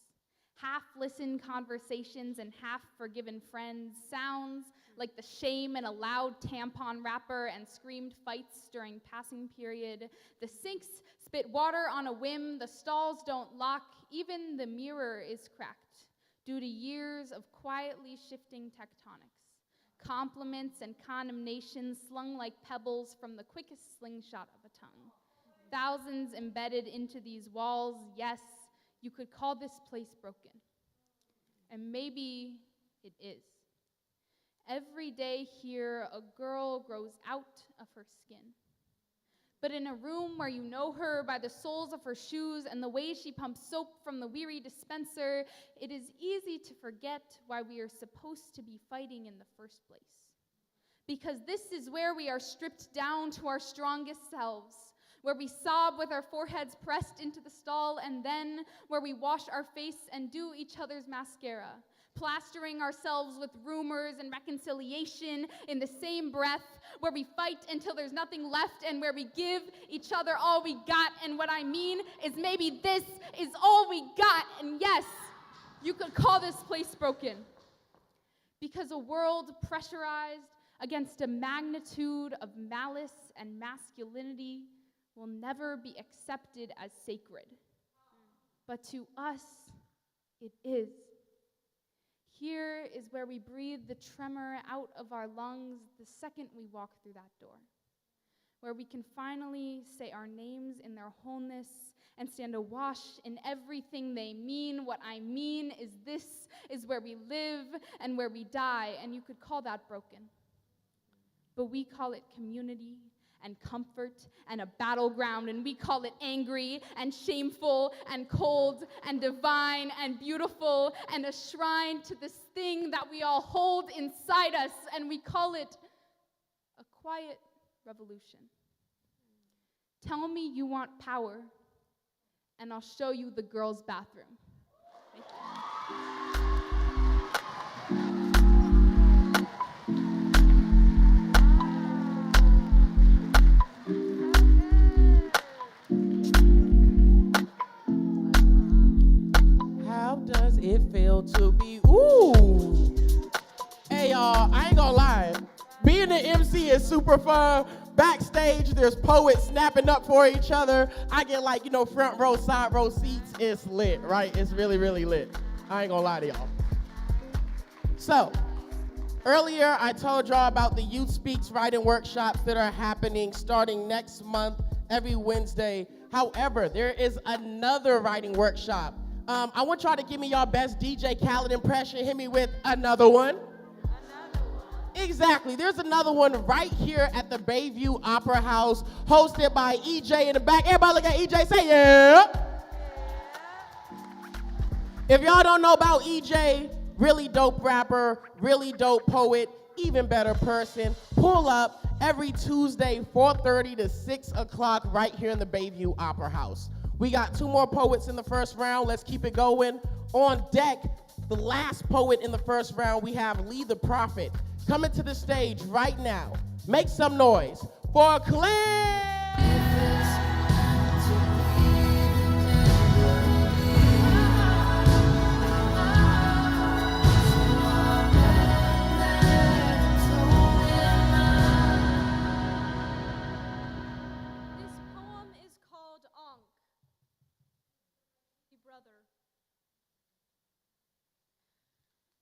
half-listened conversations and half-forgiven friends, sounds like the shame in a loud tampon wrapper and screamed fights during passing period. The sinks spit water on a whim, the stalls don't lock, even the mirror is cracked due to years of quietly shifting tectonics. Compliments and condemnations slung like pebbles from the quickest slingshot of a tongue. Thousands embedded into these walls, yes, you could call this place broken. And maybe it is. Every day here, a girl grows out of her skin. But in a room where you know her by the soles of her shoes and the way she pumps soap from the weary dispenser, it is easy to forget why we are supposed to be fighting in the first place. Because this is where we are stripped down to our strongest selves, where we sob with our foreheads pressed into the stall, and then where we wash our face and do each other's mascara, plastering ourselves with rumors and reconciliation in the same breath, where we fight until there's nothing left and where we give each other all we got. And what I mean is maybe this is all we got. And yes, you could call this place broken. Because a world pressurized against a magnitude of malice and masculinity will never be accepted as sacred. But to us, it is. Here is where we breathe the tremor out of our lungs the second we walk through that door, where we can finally say our names in their wholeness and stand awash in everything they mean. What I mean is this is where we live and where we die, and you could call that broken. But we call it community and comfort and a battleground, and we call it angry and shameful and cold and divine and beautiful and a shrine to this thing that we all hold inside us, and we call it a quiet revolution. Tell me you want power, and I'll show you the girls' bathroom. Thank you. How does it feel to be, ooh. Hey y'all, I ain't gonna lie. Being an MC is super fun. Backstage, there's poets snapping up for each other. I get like, front row, side row seats. It's lit, right? It's really, really lit. I ain't gonna lie to y'all. So, earlier I told y'all about the Youth Speaks writing workshops that are happening starting next month, every Wednesday. However, there is another writing workshop. I want y'all to give me y'all best DJ Khaled impression. Hit me with another one. Exactly. There's another one right here at the Bayview Opera House, hosted by EJ in the back. Everybody look at EJ, say yeah. If y'all don't know about EJ, really dope rapper, really dope poet, even better person, pull up every Tuesday, 4:30 to 6 o'clock right here in the Bayview Opera House. We got 2 more poets in the first round. Let's keep it going. On deck, the last poet in the first round, we have Lee the Prophet. Coming to the stage right now. Make some noise for Claire! This poem is called Ankh, brother.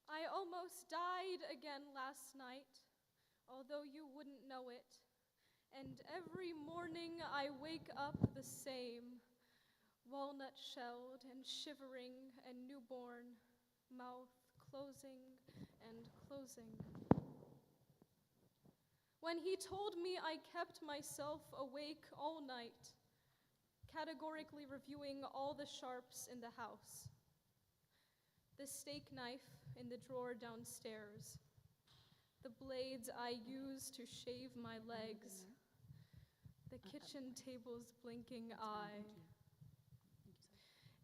I almost died again last night, although you wouldn't know it. And every morning I wake up the same, walnut-shelled and shivering and newborn, mouth closing and closing. When he told me, I kept myself awake all night, categorically reviewing all the sharps in the house. The steak knife in the drawer downstairs, the blades I use to shave my legs, the kitchen table's blinking eye.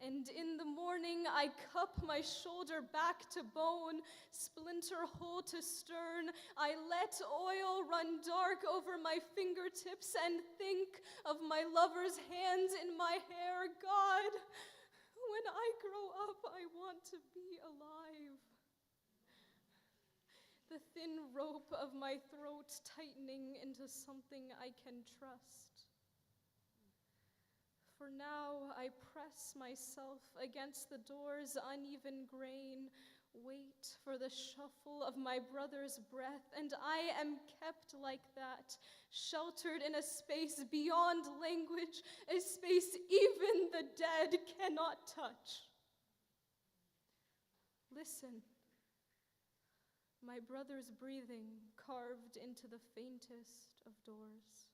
And in the morning, I cup my shoulder back to bone, splinter hole to stern. I let oil run dark over my fingertips and think of my lover's hands in my hair. God, when I grow up, I want to be alive. The thin rope of my throat tightening into something I can trust. For now, I press myself against the door's uneven grain, wait for the shuffle of my brother's breath, and I am kept like that, sheltered in a space beyond language, a space even the dead cannot touch. Listen. My brother's breathing carved into the faintest of doors.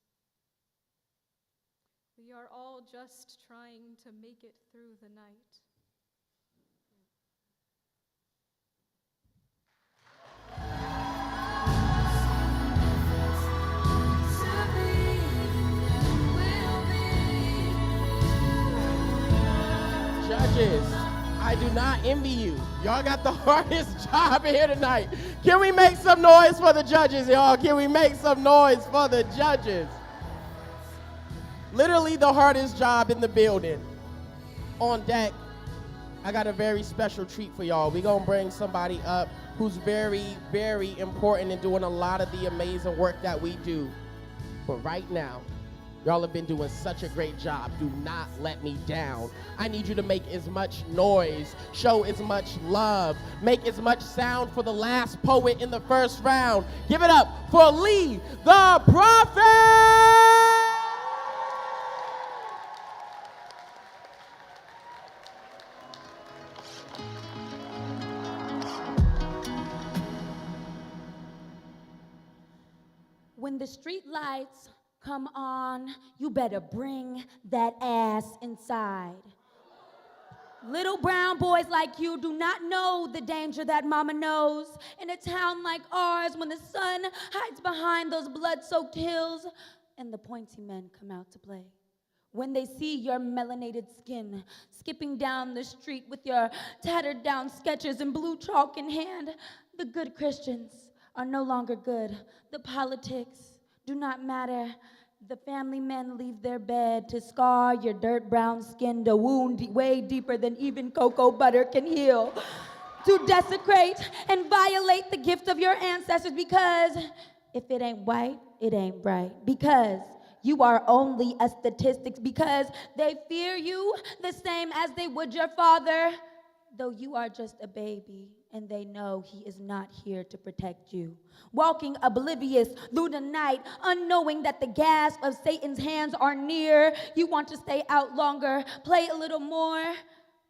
We are all just trying to make it through the night. Judges, I do not envy you. Y'all got the hardest job here tonight. Can we make some noise for the judges, y'all? Can we make some noise for the judges? Literally the hardest job in the building. On deck, I got a very special treat for y'all. We're gonna bring somebody up who's very, very important in doing a lot of the amazing work that we do. But right now, y'all have been doing such a great job. Do not let me down. I need you to make as much noise, show as much love, make as much sound for the last poet in the first round. Give it up for Lee the Prophet! When the street lights come on, you better bring that ass inside. Little brown boys like you do not know the danger that mama knows. In a town like ours, when the sun hides behind those blood-soaked hills and the pointy men come out to play. When they see your melanated skin skipping down the street with your tattered down sketches and blue chalk in hand, the good Christians are no longer good. The politics do not matter. The family men leave their bed to scar your dirt brown skin, to wound way deeper than even cocoa butter can heal, to desecrate and violate the gift of your ancestors, because if it ain't white, it ain't right. Because you are only a statistic, because they fear you the same as they would your father, though you are just a baby and they know he is not here to protect you. Walking oblivious through the night, unknowing that the gasp of Satan's hands are near. You want to stay out longer, play a little more.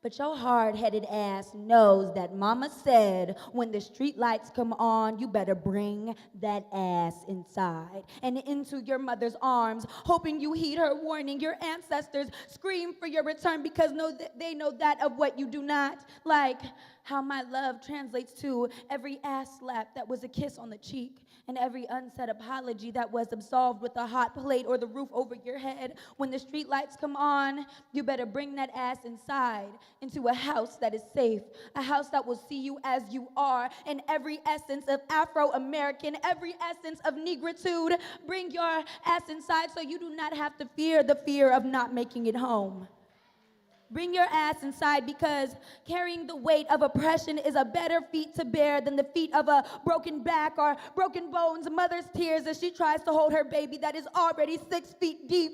But your hard-headed ass knows that mama said when the street lights come on, you better bring that ass inside and into your mother's arms, hoping you heed her warning. Your ancestors scream for your return because they know that of what you do not. Like how my love translates to every ass slap that was a kiss on the cheek, and every unsaid apology that was absolved with a hot plate or the roof over your head. When the street lights come on, you better bring that ass inside into a house that is safe, a house that will see you as you are, in every essence of Afro-American, every essence of negritude. Bring your ass inside so you do not have to fear the fear of not making it home. Bring your ass inside, because carrying the weight of oppression is a better feat to bear than the feat of a broken back or broken bones, mother's tears as she tries to hold her baby that is already 6 feet deep.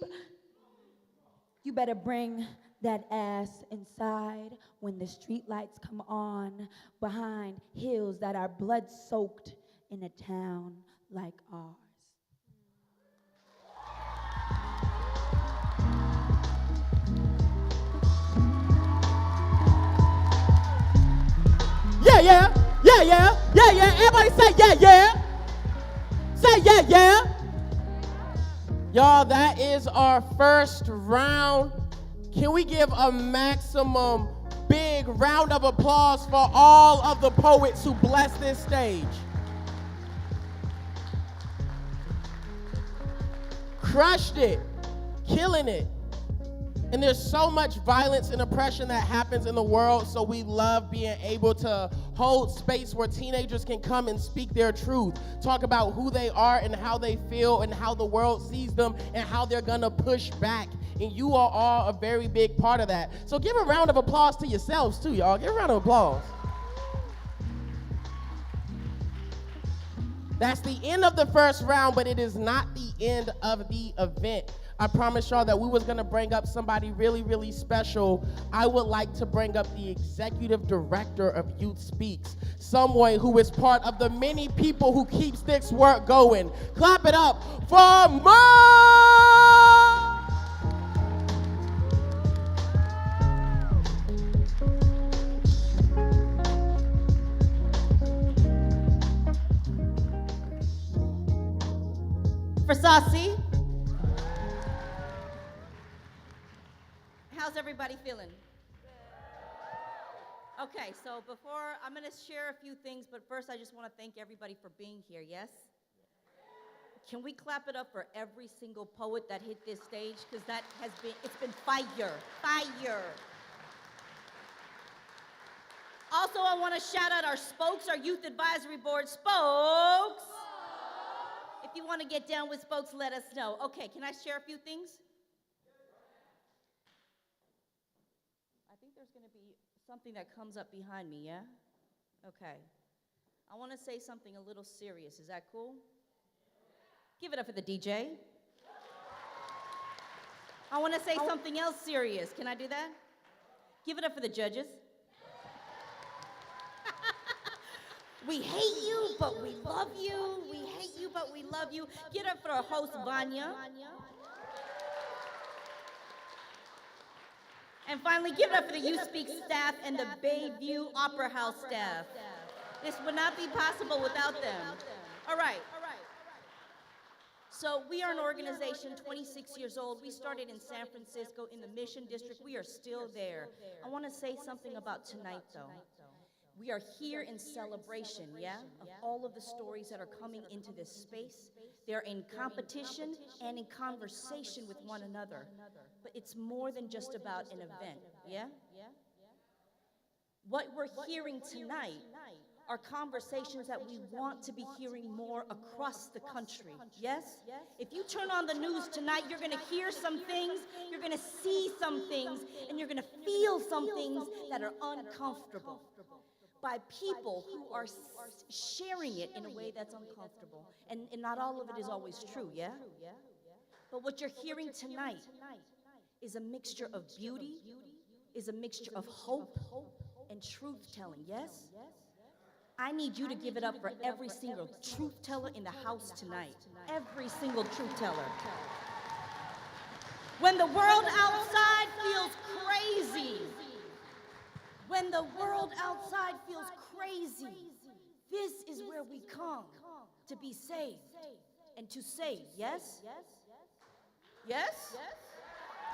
You better bring that ass inside when the street lights come on behind hills that are blood-soaked in a town like ours. Yeah, yeah, yeah, yeah, yeah, yeah. Everybody say yeah, yeah. Say yeah, yeah. Y'all, that is our first round. Can we give a maximum big round of applause for all of the poets who blessed this stage? Crushed it, killing it. And there's so much violence and oppression that happens in the world, so we love being able to hold space where teenagers can come and speak their truth, talk about who they are and how they feel and how the world sees them and how they're gonna push back. And you are all a very big part of that. So give a round of applause to yourselves too, y'all. Give a round of applause. That's the end of the first round, but it is not the end of the event. I promised y'all that we was gonna bring up somebody really, really special. I would like to bring up the executive director of Youth Speaks, someone who is part of the many people who keeps this work going. Clap it up for Mo! For Saucy. How's everybody feeling? Okay, so before, I'm gonna share a few things, but first I just wanna thank everybody for being here, yes? Can we clap it up for every single poet that hit this stage? Because it's been fire, fire. Also, I wanna shout out our spokes, our Youth Advisory Board spokes. If you wanna get down with spokes, let us know. Okay, can I share a few things? There's going to be something that comes up behind me, yeah? Okay. I want to say something a little serious. Is that cool? Give it up for the DJ. I want to say something else serious. Can I do that? Give it up for the judges. We hate you, but we love you. We hate you, but we love you. Give it up for our host, Vanya. And finally, give it up for the Youth Speak staff and the Bayview Opera House staff. This would not be possible without them. All right. So we are an organization, 26 years old. We started in San Francisco in the Mission District. We are still there. I want to say something about tonight, though. We are here in celebration, yeah, of all of the stories that are coming into this space. They're in competition and in conversation with one another. But it's more than just about an event, yeah? What we're hearing tonight are conversations that we want to be hearing more across the country, yes? If you turn on the news tonight, you're gonna hear some things, you're gonna see some things, and you're gonna feel some things that are uncomfortable by people who are sharing it in a way that's uncomfortable. And not all of it is always true, yeah? But what you're hearing tonight is a mixture of beauty, is a mixture of hope and truth-telling, yes? I need you to give it up for every single truth teller in the house tonight. Every single truth teller. When the world outside feels crazy, when the world outside feels crazy, this is where we come to be saved and to save, yes? Yes?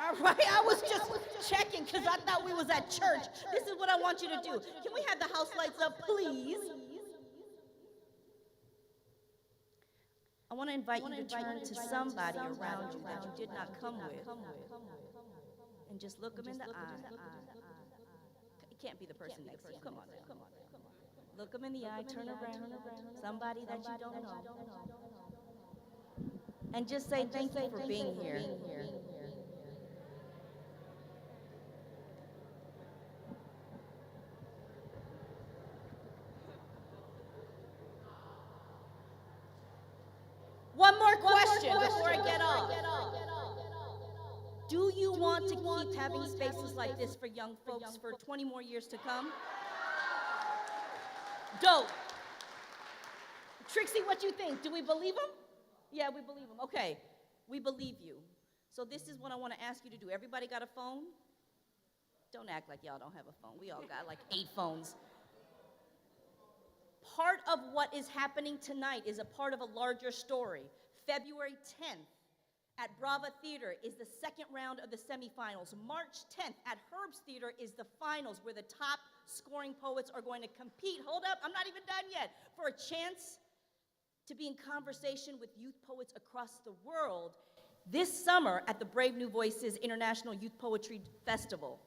All right, I was just checking because I thought we was at church. This is what I want you to do. Can we have the house lights up, please? I want to invite you to turn to somebody around you that you did not come with and just look them in the eye. It can't be the person next to you. Come on now. Look them in the eye, turn around. Somebody that you don't know. And just say thank you for being here. One more question before I get off. Do you want to keep having spaces like this for young folks for 20 more years to come? Dope. Trixie, what you think? Do we believe him? Yeah, we believe him. Okay, we believe you. So this is what I want to ask you to do. Everybody got a phone? Don't act like y'all don't have a phone. We all got like 8 phones. Part of what is happening tonight is a part of a larger story. February 10th at Brava Theater is the second round of the semifinals. March 10th at Herb's Theater is the finals where the top scoring poets are going to compete. Hold up, I'm not even done yet. For a chance to be in conversation with youth poets across the world this summer at the Brave New Voices International Youth Poetry Festival.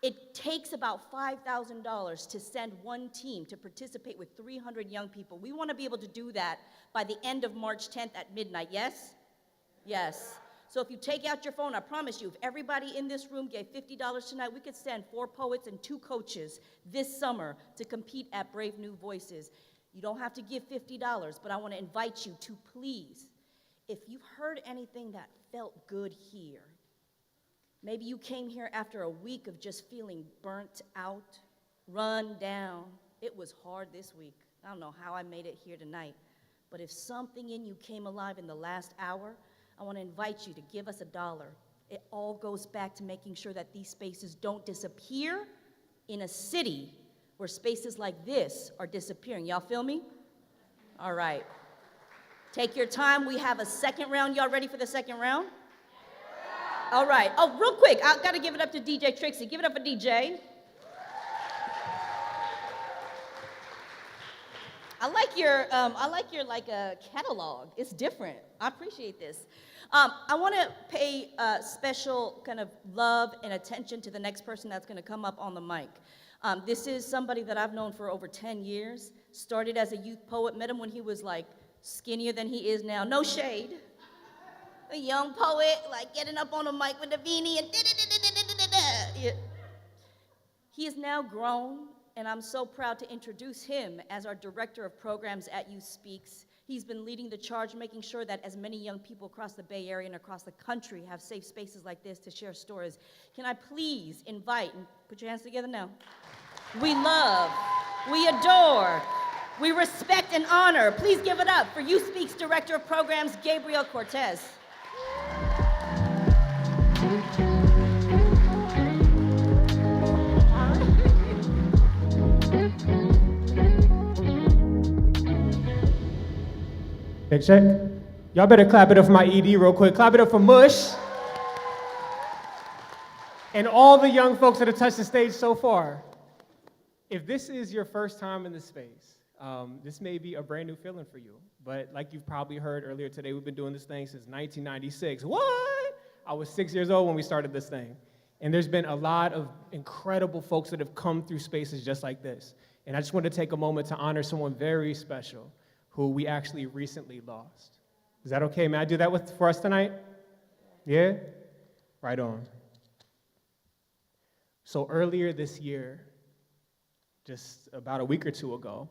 It takes about $5,000 to send one team to participate with 300 young people. We want to be able to do that by the end of March 10th at midnight, yes? Yes. So if you take out your phone, I promise you, if everybody in this room gave $50 tonight, we could send 4 poets and 2 coaches this summer to compete at Brave New Voices. You don't have to give $50, but I want to invite you to please, if you've heard anything that felt good here, maybe you came here after a week of just feeling burnt out, run down. It was hard this week. I don't know how I made it here tonight. But if something in you came alive in the last hour, I want to invite you to give us $1. It all goes back to making sure that these spaces don't disappear in a city where spaces like this are disappearing. Y'all feel me? All right. Take your time. We have a second round. Y'all ready for the second round? All right. Oh, real quick, I've got to give it up to DJ Trixie. Give it up for DJ. I like your catalog. It's different. I appreciate this. I want to pay special kind of love and attention to the next person that's going to come up on the mic. This is somebody that I've known for over 10 years. Started as a youth poet. Met him when he was like skinnier than he is now. No shade. A young poet, like getting up on the mic with the beanie and da-da-da-da-da-da-da. He is now grown, and I'm so proud to introduce him as our Director of Programs at Youth Speaks. He's been leading the charge, making sure that as many young people across the Bay Area and across the country have safe spaces like this to share stories. Can I please invite, and put your hands together now. We love, we adore, we respect and honor. Please give it up for Youth Speaks Director of Programs, Gabriel Cortez. Check, check. Y'all better clap it up for my ED real quick. Clap it up for Mush. And all the young folks that have touched the stage so far. If this is your first time in this space, this may be a brand new feeling for you. But like you've probably heard earlier today, we've been doing this thing since 1996. What? I was 6 years old when we started this thing. And there's been a lot of incredible folks that have come through spaces just like this. And I just want to take a moment to honor someone very special who we actually recently lost. Is that okay? May I do that for us tonight? Yeah? Right on. So earlier this year, just about a week or two ago,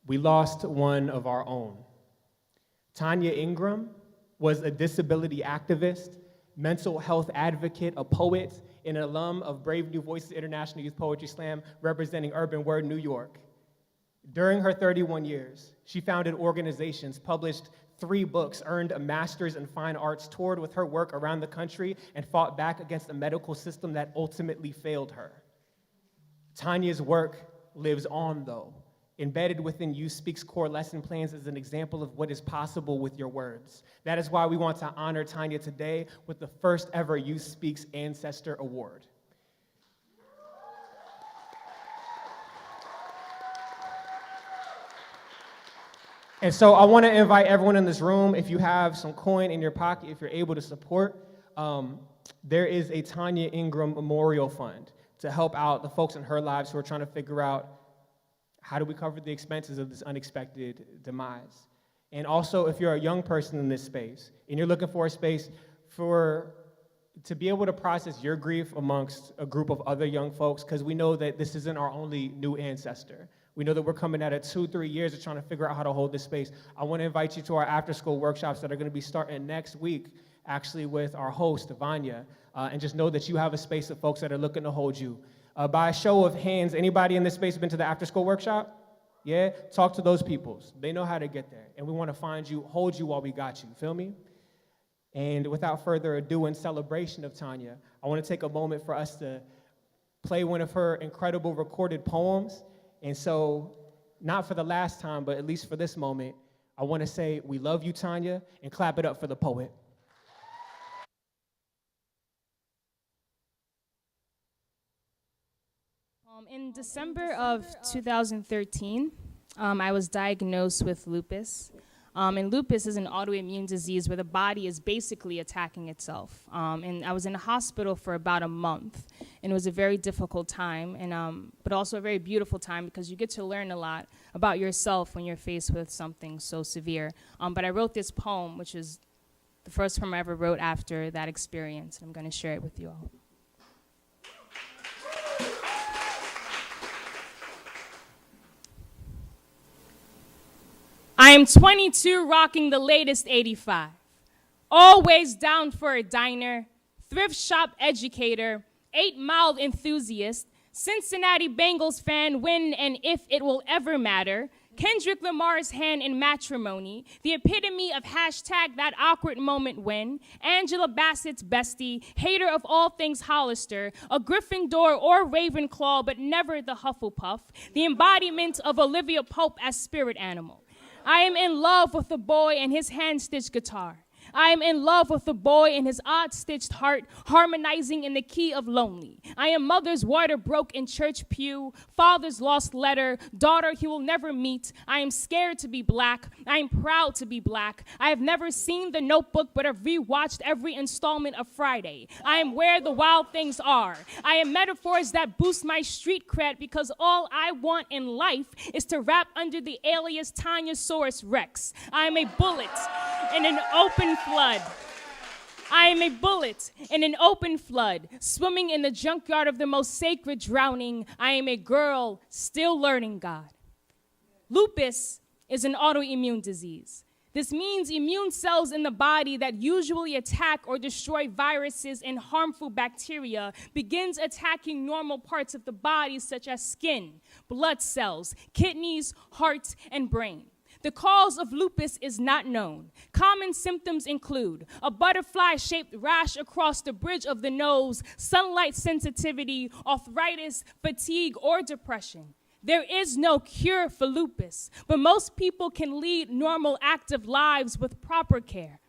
we lost one of our own. Tanya Ingram was a disability activist, mental health advocate, a poet, and an alum of Brave New Voices International Youth Poetry Slam representing Urban Word, New York. During her 31 years, she founded organizations, published 3 books, earned a master's in fine arts, toured with her work around the country, and fought back against a medical system that ultimately failed her. Tanya's work lives on, though. Embedded within Youth Speak's core lesson plans is an example of what is possible with your words. That is why we want to honor Tanya today with the first ever Youth Speak's Ancestor Award. And so I want to invite everyone in this room, if you have some coin in your pocket, if you're able to support, there is a Tanya Ingram Memorial Fund to help out the folks in her lives who are trying to figure out how do we cover the expenses of this unexpected demise. And also, if you're a young person in this space and you're looking for a space to be able to process your grief amongst a group of other young folks, because we know that this isn't our only new ancestor. We know that we're coming at it 2-3 years of trying to figure out how to hold this space. I want to invite you to our after-school workshops that are going to be starting next week, actually with our host, Vanya, and just know that you have a space of folks that are looking to hold you. By a show of hands, anybody in this space been to the after-school workshop? Yeah? Talk to those peoples. They know how to get there. And we want to find you, hold you while we got you. Feel me? And without further ado, in celebration of Tanya, I want to take a moment for us to play one of her incredible recorded poems. And so, not for the last time, but at least for this moment, I want to say we love you, Tanya, and clap it up for the poet. In December of 2013, I was diagnosed with lupus. And lupus is an autoimmune disease where the body is basically attacking itself. And I was in the hospital for about a month. And it was a very difficult time, but also a very beautiful time because you get to learn a lot about yourself when you're faced with something so severe. But I wrote this poem, which is the first poem I ever wrote after that experience. And I'm going to share it with you all. I am 22, rocking the latest 85. Always down for a diner, thrift shop educator, 8-mile enthusiast, Cincinnati Bengals fan when and if it will ever matter, Kendrick Lamar's hand in matrimony, the epitome of hashtag that awkward moment when, Angela Bassett's bestie, hater of all things Hollister, a Gryffindor or Ravenclaw but never the Hufflepuff, the embodiment of Olivia Pope as spirit animal. I am in love with the boy and his hand-stitched guitar. I am in love with the boy and his odd-stitched heart, harmonizing in the key of lonely. I am mother's water broke in church pew, father's lost letter, daughter he will never meet. I am scared to be black. I am proud to be black. I have never seen The Notebook, but have rewatched every installment of Friday. I am where the wild things are. I am metaphors that boost my street cred because all I want in life is to rap under the alias Tanyasaurus Rex. I am a bullet in an open flood. I am a bullet in an open flood, swimming in the junkyard of the most sacred drowning. I am a girl still learning God. Lupus is an autoimmune disease. This means immune cells in the body that usually attack or destroy viruses and harmful bacteria begins attacking normal parts of the body such as skin, blood cells, kidneys, heart, and brain. The cause of lupus is not known. Common symptoms include a butterfly-shaped rash across the bridge of the nose, sunlight sensitivity, arthritis, fatigue, or depression. There is no cure for lupus, but most people can lead normal, active lives with proper care.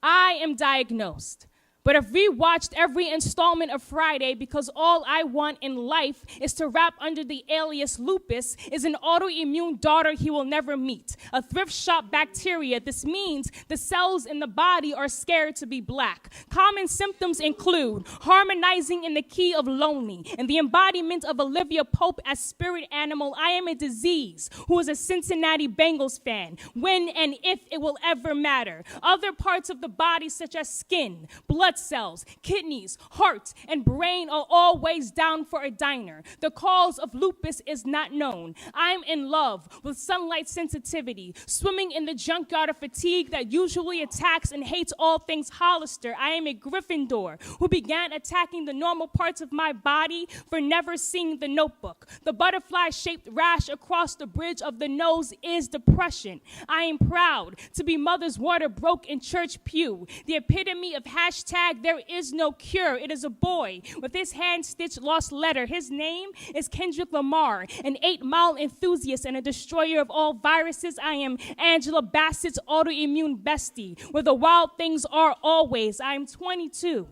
I am diagnosed, but I've rewatched every installment of Friday because all I want in life is to rap under the alias lupus is an autoimmune daughter he will never meet. A thrift shop bacteria. This means the cells in the body are scared to be black. Common symptoms include harmonizing in the key of lonely and the embodiment of Olivia Pope as spirit animal. I am a disease who is a Cincinnati Bengals fan. When and if it will ever matter. Other parts of the body such as skin, blood cells, kidneys, heart, and brain are always down for a diner. The cause of lupus is not known. I'm in love with sunlight sensitivity, swimming in the junkyard of fatigue that usually attacks and hates all things Hollister. I am a Gryffindor who began attacking the normal parts of my body for never seeing The Notebook. The butterfly-shaped rash across the bridge of the nose is depression. I am proud to be mother's water broke in church pew. The epitome of hashtag there is no cure. It is a boy with his hand-stitched lost letter. His name is Kendrick Lamar, an 8-mile enthusiast and a destroyer of all viruses. I am Angela Bassett's autoimmune bestie, where the wild things are always. I am 22,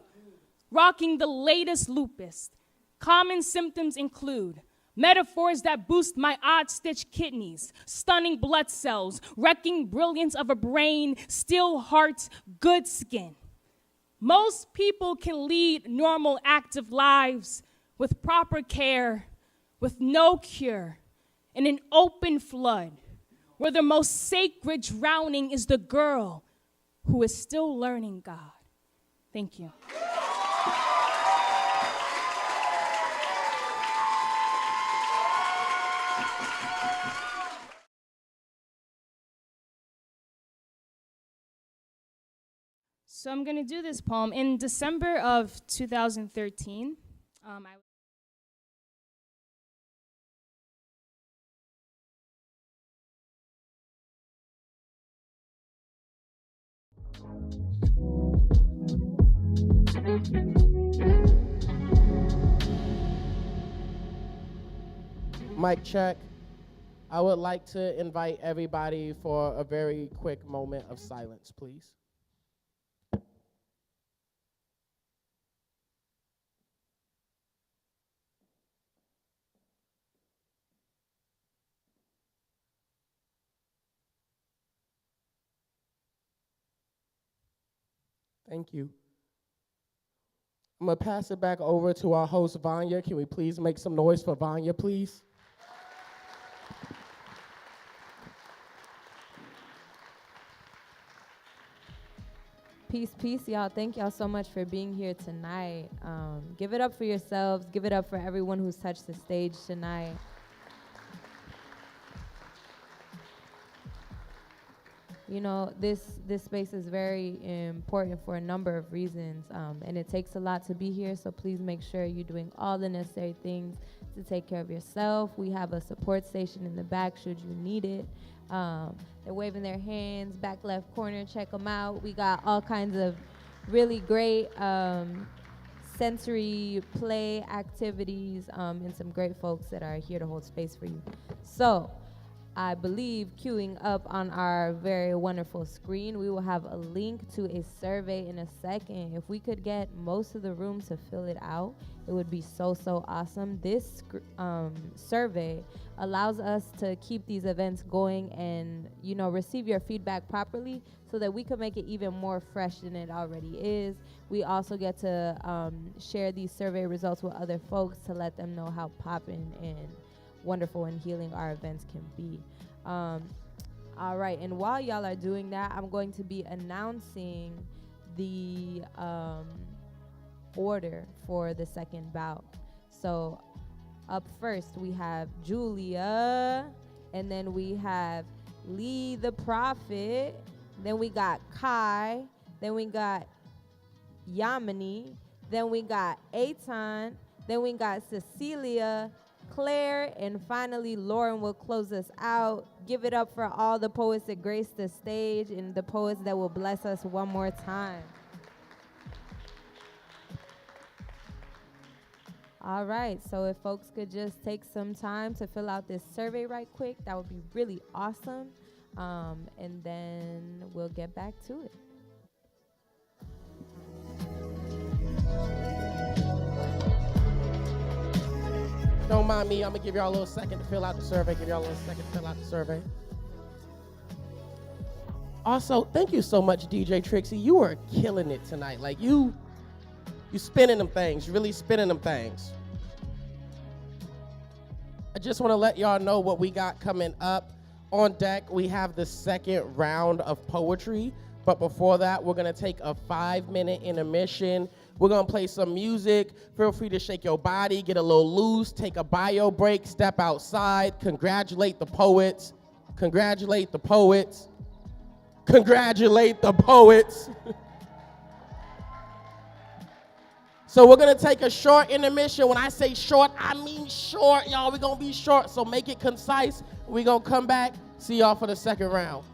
rocking the latest lupus. Common symptoms include metaphors that boost my odd-stitched kidneys, stunning blood cells, wrecking brilliance of a brain, still heart, good skin. Most people can lead normal, active lives with proper care, with no cure, in an open flood, where the most sacred drowning is the girl who is still learning God. Thank you. So I'm going to do this poem. In December of 2013, Mic check. I would like to invite everybody for a very quick moment of silence, please. Thank you. I'm going to pass it back over to our host, Vanya. Can we please make some noise for Vanya, please? Peace, peace, y'all. Thank y'all so much for being here tonight. Give it up for yourselves. Give it up for everyone who's touched the stage tonight. You know, this space is very important for a number of reasons, and it takes a lot to be here, so please make sure you're doing all the necessary things to take care of yourself. We have a support station in the back should you need it. They're waving their hands, back left corner, check them out. We got all kinds of really great sensory play activities and some great folks that are here to hold space for you. So, I believe queuing up on our very wonderful screen, we will have a link to a survey in a second. If we could get most of the room to fill it out, it would be so awesome. This survey allows us to keep these events going and, you know, receive your feedback properly so that we can make it even more fresh than it already is. We also get to share these survey results with other folks to let them know how poppin' and wonderful and healing our events can be. All right, and while y'all are doing that, I'm going to be announcing the order for the second bout. So up first we have Julia, and then we have Lee the Prophet, then we got Kai, then we got Yamini, then we got Aton, then we got Cecilia, Claire, and finally Lauren will close us out. Give it up for all the poets that grace the stage and the poets that will bless us one more time. All right, so if folks could just take some time to fill out this survey right quick, that would be really awesome. And then we'll get back to it. Don't mind me, I'm gonna give y'all a little second to fill out the survey. Also, thank you so much, DJ Trixie. You are killing it tonight. Like you spinning them things, really spinning them things. I just want to let y'all know what we got coming up. On deck, we have the second round of poetry. But before that, we're gonna take a 5-minute intermission. We're gonna play some music. Feel free to shake your body, get a little loose, take a bio break, step outside, congratulate the poets. Congratulate the poets. Congratulate the poets. So we're gonna take a short intermission. When I say short, I mean short, y'all. We're gonna be short, so make it concise. We're gonna come back, see y'all for the second round.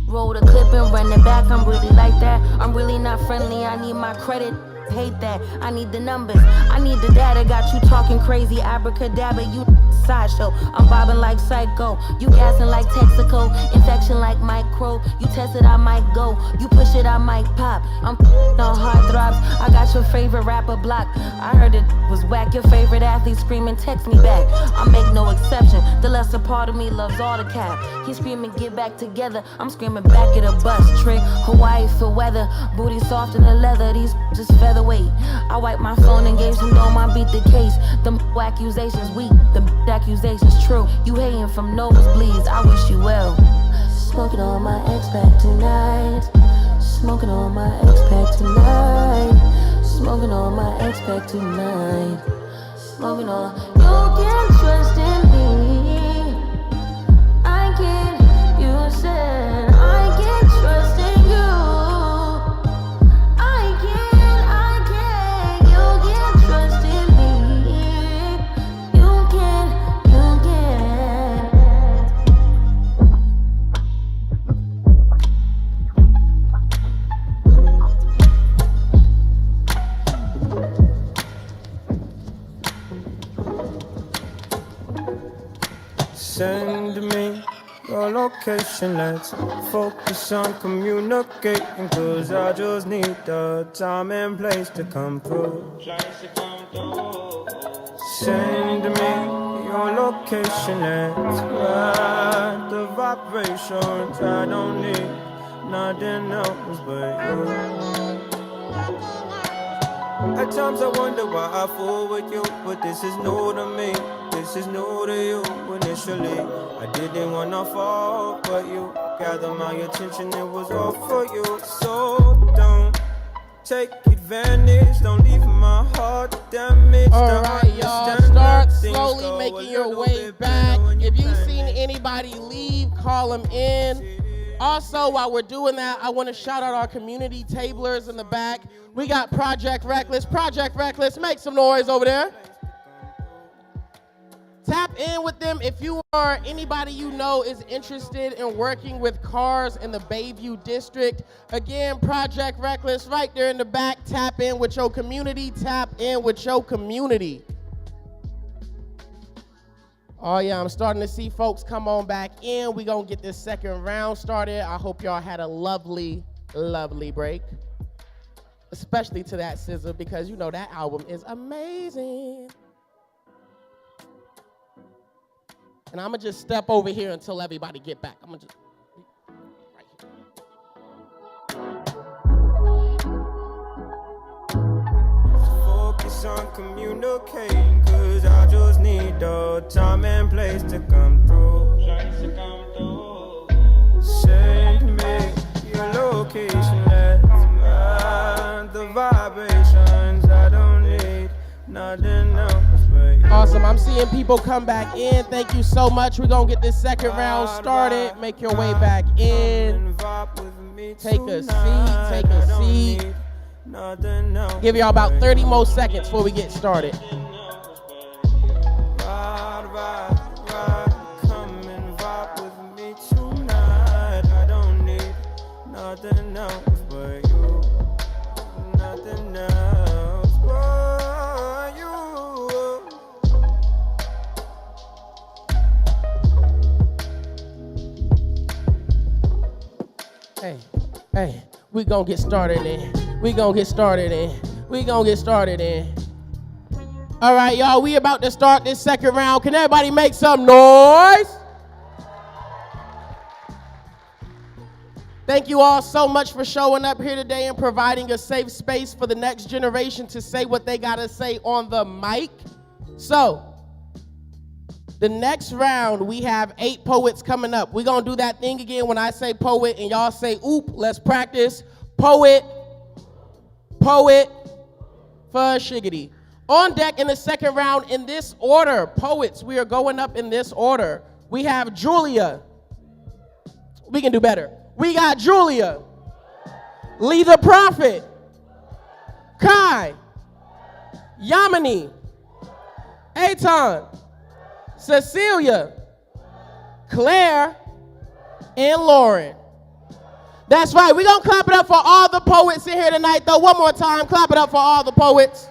Roll the clip and run it back, I'm really like that. I'm really not friendly, I need my credit. hate that. I need the numbers, I need the data. Got you talking crazy, abracadabra, you sideshow. I'm bobbing like psycho, you gassing like Texaco. Infection like micro, you test it, I might go. You push it, I might pop. I'm on hard throbs, I got your favorite rapper block. I heard it was whack, your favorite athlete screaming, text me back. I make no exception, the lesser part of me loves all the cap. He's screaming, get back together, I'm screaming back at a bus. Trick, Hawaii for weather, booty soft in the leather, these just featherweight. I wiped my phone and gave some dome, I beat the case. Them accusations weak, them accusations true. You hating from nosebleeds, I wish you well. Smoking on my ex-pack tonight. Smoking on my ex-pack tonight. Smoking on my ex-pack tonight. Smoking on, you can trust in me. I can, you said I can trust in you. I can, you can trust in me. You can. Send me your location, let's focus on communicating. Cause I just need the time and place to come through. Send me your location, let's ride the vibrations. I don't need nothing else but you. At times I wonder why I fool with you, but this is new to me. This is new to you. Initially, I didn't wanna fall, but you gathered my attention, it was all for you. So don't take advantage, don't leave my heart damaged. Alright, y'all, start slowly making your way back. If you've seen anybody leave, call them in. Also, while we're doing that, I want to shout out our community tablers in the back. We got Project Reckless. Project Reckless, make some noise over there. Tap in with them if you or anybody you know is interested in working with cars in the Bayview District. Again, Project Reckless right there in the back. Tap in with your community. Tap in with your community. Oh yeah, I'm starting to see folks come on back in. We're going to get this second round started. I hope y'all had a lovely, lovely break. Especially to that SZA, because you know that album is amazing. And I'm going to just step over here until everybody get back. I'm going to just Focus on communicating, cause I just need the time and place to come through. Send me your location, let's ride the vibrations. I don't need nothing else but you. Awesome. I'm seeing people come back in. Thank you so much. We're going to get this second round started. Make your way back in. Take a seat. Take a seat. Give y'all about 30 more seconds before we get started. Come and vibe with me tonight. I don't need nothing else but you. Nothing else but you. Hey, we gonna get started in. We gonna get started in. We gonna get started in. All right, y'all, we about to start this second round. Can everybody make some noise? Thank you all so much for showing up here today and providing a safe space for the next generation to say what they gotta say on the mic. So, the next round, we have 8 poets coming up. We're gonna do that thing again when I say poet and y'all say oop. Let's practice. Poet, poet, for shiggity. On deck in the second round in this order, poets, we are going up in this order. We have Julia. We can do better. We got Julia, Lee the Prophet, Kai, Yamini, Aton, Cecilia, Claire, and Lauren. That's right. We're going to clap it up for all the poets in here tonight, though. One more time. Clap it up for all the poets.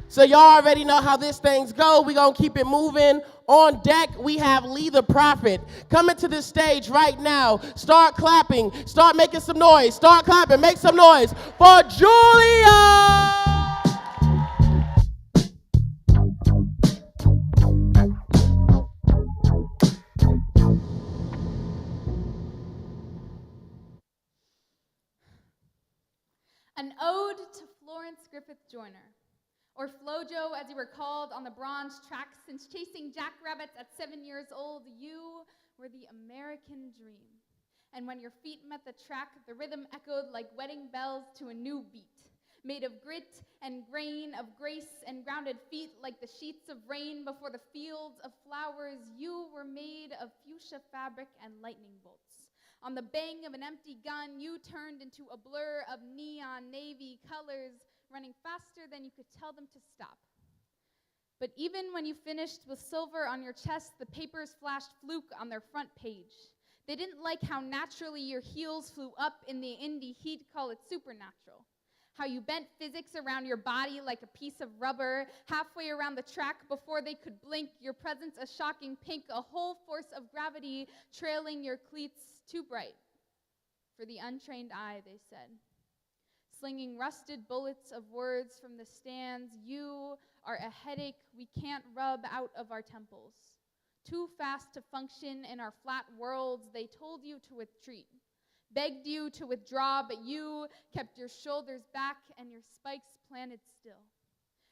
So y'all already know how this thing's go. We're going to keep it moving. On deck, we have Lee the Prophet. Coming to the stage right now. Start clapping. Start making some noise. Start clapping. Make some noise for Julia! An ode to Florence Griffith Joyner, or Flojo as you were called on the bronze track. Since chasing jackrabbits at 7 years old, you were the American dream. And when your feet met the track, the rhythm echoed like wedding bells to a new beat. Made of grit and grain, of grace and grounded feet, like the sheets of rain before the fields of flowers, you were made of fuchsia fabric and lightning bolts. On the bang of an empty gun, you turned into a blur of neon navy colors, running faster than you could tell them to stop. But even when you finished with silver on your chest, the papers flashed fluke on their front page. They didn't like how naturally your heels flew up in the indie heat, call it supernatural. How you bent physics around your body like a piece of rubber, halfway around the track before they could blink, your presence a shocking pink, a whole force of gravity trailing your cleats too bright. For the untrained eye, they said. Slinging rusted bullets of words from the stands, you are a headache we can't rub out of our temples. Too fast to function in our flat worlds, they told you to retreat. Begged you to withdraw, but you kept your shoulders back and your spikes planted still.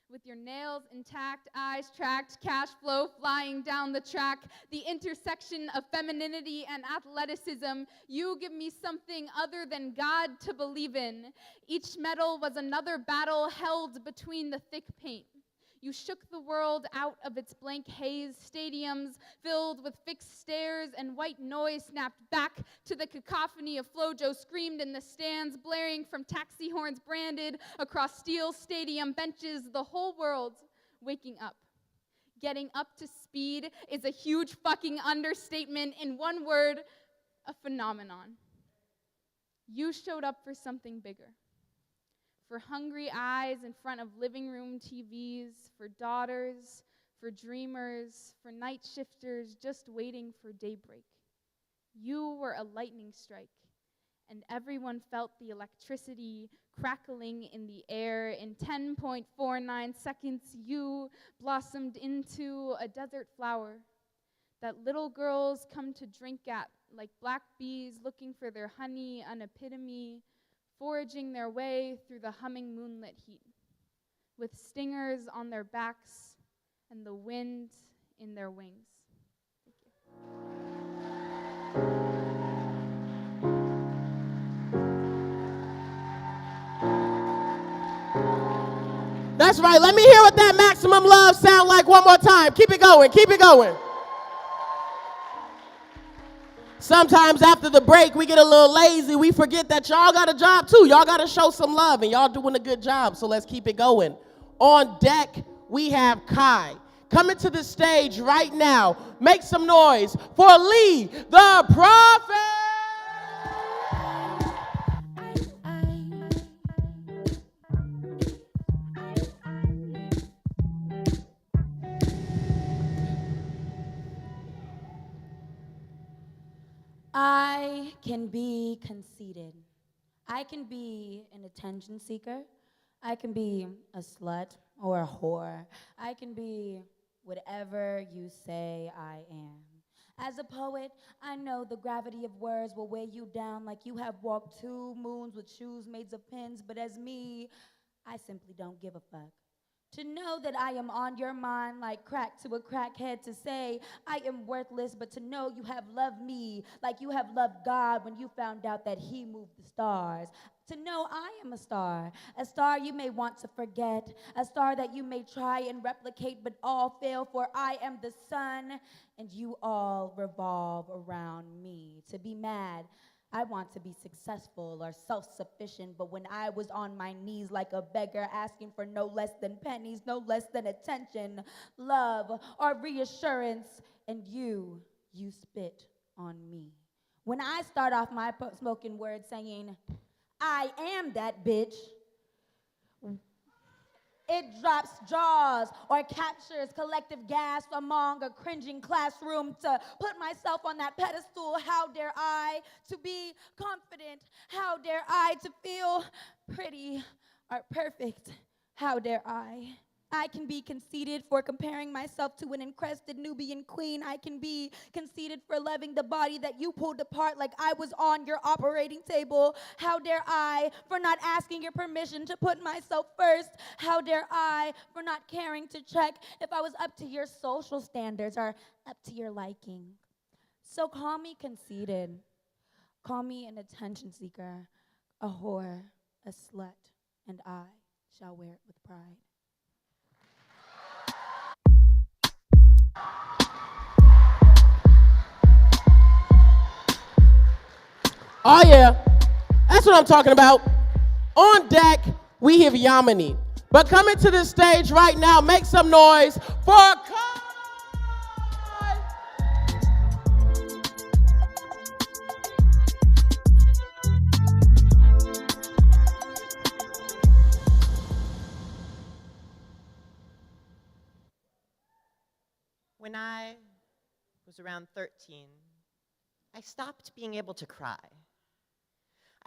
With your nails intact, eyes tracked, cash flow flying down the track, the intersection of femininity and athleticism, you give me something other than God to believe in. Each medal was another battle held between the thick paint. You shook the world out of its blank haze, stadiums filled with fixed stares, and white noise snapped back to the cacophony of Flojo screamed in the stands, blaring from taxi horns branded across steel stadium benches, the whole world waking up. Getting up to speed is a huge fucking understatement. In one word, a phenomenon. You showed up for something bigger. For hungry eyes in front of living room TVs, for daughters, for dreamers, for night shifters just waiting for daybreak. You were a lightning strike, and everyone felt the electricity crackling in the air. In 10.49 seconds, you blossomed into a desert flower that little girls come to drink at, like black bees looking for their honey, an epitome, foraging their way through the humming moonlit heat, with stingers on their backs and the wind in their wings. That's right. Let me hear what that maximum love sound like one more time. Keep it going. Keep it going. Sometimes after the break, we get a little lazy. We forget that y'all got a job too. Y'all got to show some love, and y'all doing a good job, so let's keep it going. On deck, we have Kai. Coming to the stage right now, make some noise for Lee the Prophet! I can be conceited. I can be an attention seeker. I can be a slut or a whore. I can be whatever you say I am. As a poet, I know the gravity of words will weigh you down like you have walked 2 moons with shoes made of pins, but as me, I simply don't give a fuck. To know that I am on your mind like crack to a crackhead, to say I am worthless, but to know you have loved me like you have loved God when you found out that he moved the stars. To know I am a star you may want to forget, a star that you may try and replicate, but all fail, for I am the sun, and you all revolve around me. To be mad, I want to be successful or self-sufficient, but when I was on my knees like a beggar asking for no less than pennies, no less than attention, love, or reassurance, and you you spit on me. When I start off my spoken word saying, I am that bitch, it drops jaws or captures collective gasp among a cringing classroom to put myself on that pedestal. How dare I to be confident? How dare I to feel pretty or perfect? How dare I? I can be conceited for comparing myself to an encrusted Nubian queen. I can be conceited for loving the body that you pulled apart like I was on your operating table. How dare I for not asking your permission to put myself first? How dare I for not caring to check if I was up to your social standards or up to your liking? So call me conceited. Call me an attention seeker, a whore, a slut, and I shall wear it with pride. Oh yeah, that's what I'm talking about. On deck, we have Yamini. But coming to the stage right now, make some noise for Kai. When I was around 13, I stopped being able to cry.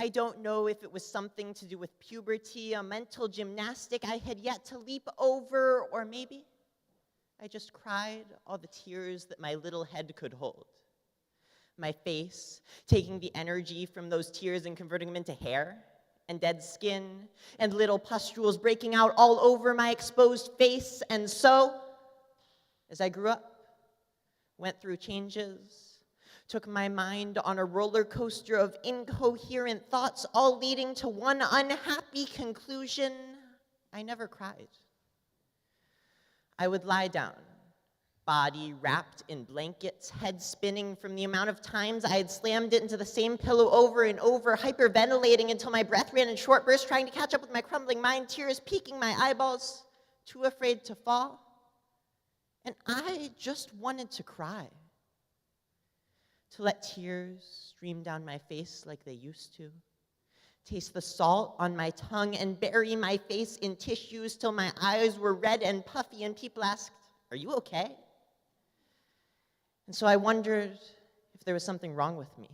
I don't know if it was something to do with puberty, a mental gymnastic I had yet to leap over, or maybe I just cried all the tears that my little head could hold. My face, taking the energy from those tears and converting them into hair, and dead skin, and little pustules breaking out all over my exposed face. And so, as I grew up, went through changes, took my mind on a roller coaster of incoherent thoughts, all leading to one unhappy conclusion: I never cried. I would lie down, body wrapped in blankets, head spinning from the amount of times I had slammed it into the same pillow over and over, hyperventilating until my breath ran in short bursts, trying to catch up with my crumbling mind, tears peeking my eyeballs, too afraid to fall. And I just wanted to cry. To let tears stream down my face like they used to, taste the salt on my tongue, and bury my face in tissues till my eyes were red and puffy, and people asked, "Are you okay?" And so I wondered if there was something wrong with me,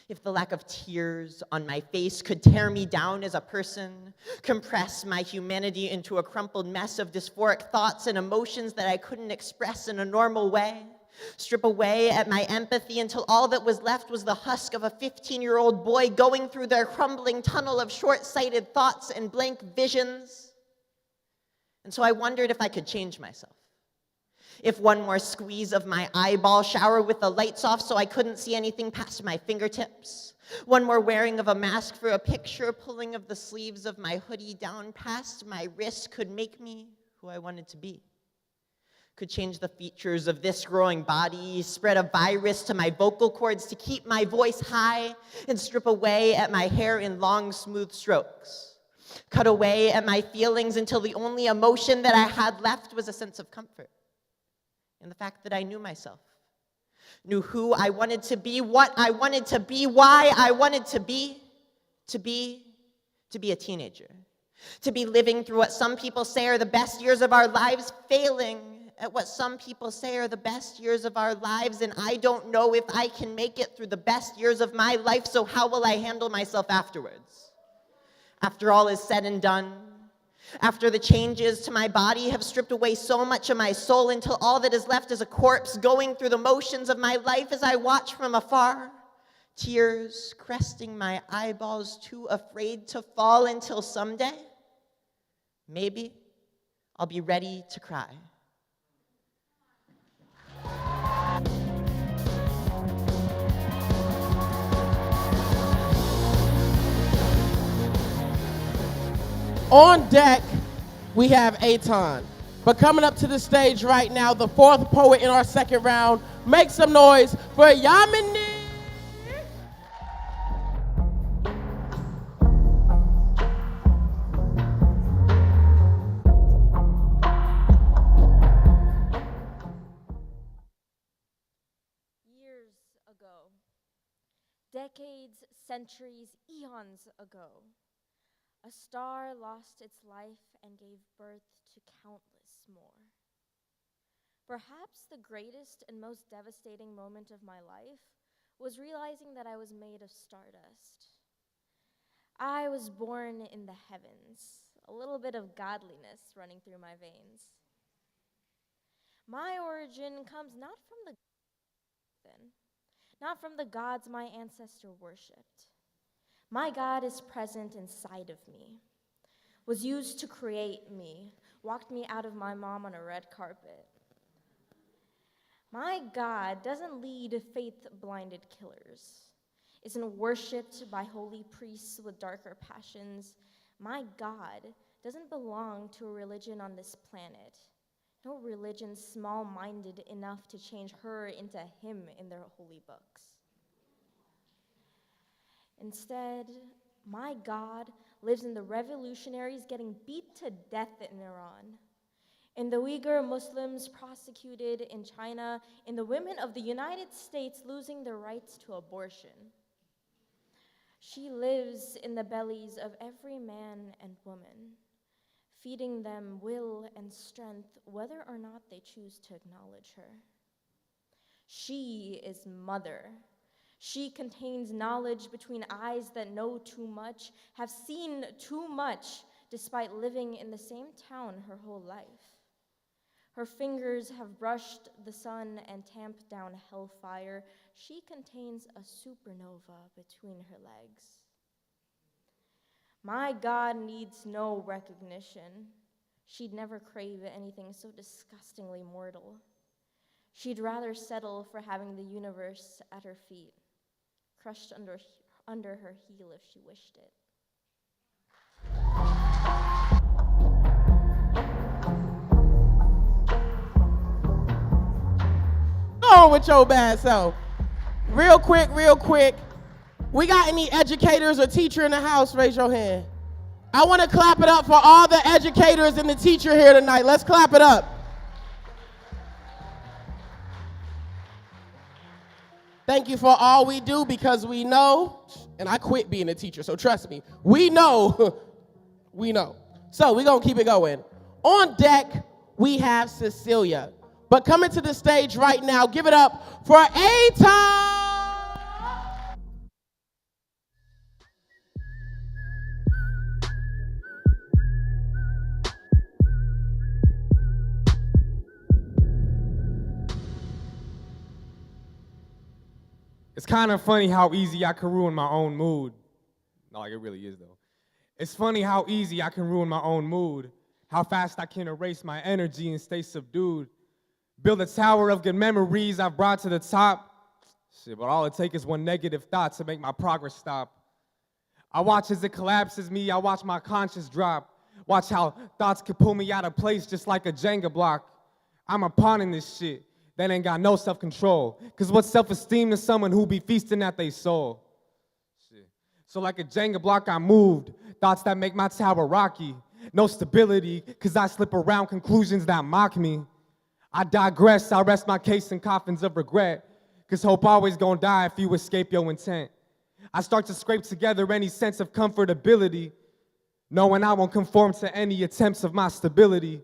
if the lack of tears on my face could tear me down as a person, compress my humanity into a crumpled mess of dysphoric thoughts and emotions that I couldn't express in a normal way. Strip away at my empathy until all that was left was the husk of a 15-year-old boy going through their crumbling tunnel of short-sighted thoughts and blank visions. And so I wondered if I could change myself. If one more squeeze of my eyeball, shower with the lights off so I couldn't see anything past my fingertips, one more wearing of a mask for a picture, pulling of the sleeves of my hoodie down past my wrist could make me who I wanted to be. Could change the features of this growing body, spread a virus to my vocal cords to keep my voice high, and strip away at my hair in long, smooth strokes. Cut away at my feelings until the only emotion that I had left was a sense of comfort in the fact that I knew myself, knew who I wanted to be, what I wanted to be, why I wanted to be a teenager, to be living through what some people say are the best years of our lives, failing at what some people say are the best years of our lives, and I don't know if I can make it through the best years of my life, so how will I handle myself afterwards? After all is said and done, after the changes to my body have stripped away so much of my soul until all that is left is a corpse going through the motions of my life as I watch from afar, tears cresting my eyeballs, too afraid to fall until someday, maybe I'll be ready to cry. On deck, we have Aton. But coming up to the stage right now, the fourth poet in our second round, make some noise for Yamini. decades, centuries, eons ago. A star lost its life and gave birth to countless more. Perhaps the greatest and most devastating moment of my life was realizing that I was made of stardust. I was born in the heavens, a little bit of godliness running through my veins. My origin comes not from the gods my ancestor worshipped. My God is present inside of me, was used to create me, walked me out of my mom on a red carpet. My God doesn't lead faith-blinded killers, isn't worshipped by holy priests with darker passions. My God doesn't belong to a religion on this planet. No religion small-minded enough to change her into him in their holy books. Instead, my God lives in the revolutionaries getting beat to death in Iran, in the Uyghur Muslims prosecuted in China, in the women of the United States losing their rights to abortion. She lives in the bellies of every man and woman, feeding them will and strength whether or not they choose to acknowledge her. She is mother. She contains knowledge between eyes that know too much, have seen too much, despite living in the same town her whole life. Her fingers have brushed the sun and tamped down hellfire. She contains a supernova between her legs. My God needs no recognition. She'd never crave anything so disgustingly mortal. She'd rather settle for having the universe at her feet, crushed under her heel if she wished it. Go on with your bad self. Real quick. We got any educators or teacher in the house? Raise your hand. I want to clap it up for all the educators and the teacher here tonight. Let's clap it up. Thank you for all we do, because we know, and I quit being a teacher, so trust me, we know. So we're going to keep it going. On deck, we have Cecilia. But coming to the stage right now, give it up for A-Time. It's kind of funny how easy I can ruin my own mood. Not like it really is, though. It's funny how easy I can ruin my own mood, how fast I can erase my energy and stay subdued. Build a tower of good memories I've brought to the top. Shit, but all it takes is one negative thought to make my progress stop. I watch as it collapses me, I watch my conscience drop. Watch how thoughts can pull me out of place just like a Jenga block. I'm a pawn in this shit that ain't got no self-control. Cause what's self-esteem to someone who be feasting at their soul? Shit. So like a Jenga block, I moved. Thoughts that make my tower rocky. No stability, cause I slip around conclusions that mock me. I digress, I rest my case in coffins of regret. Cause hope always gonna die if you escape your intent. I start to scrape together any sense of comfortability, knowing I won't conform to any attempts of my stability.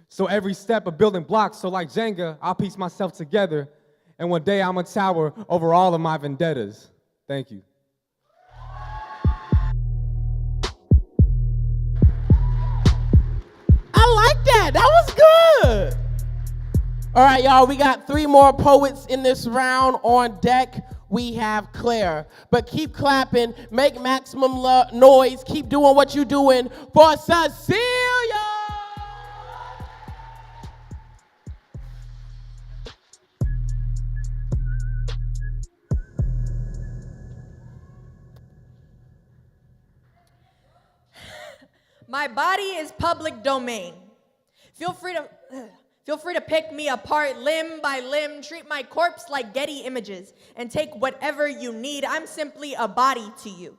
So every step of building blocks, so like Jenga, I'll piece myself together. And one day I'm a tower over all of my vendettas. Thank you. I like that. That was good. All right, y'all, we got 3 more poets in this round. On deck, we have Claire. But keep clapping, make maximum noise, keep doing what you're doing for Cecilia. My body is public domain. Feel free to pick me apart limb by limb, treat my corpse like Getty images, and take whatever you need. I'm simply a body to you.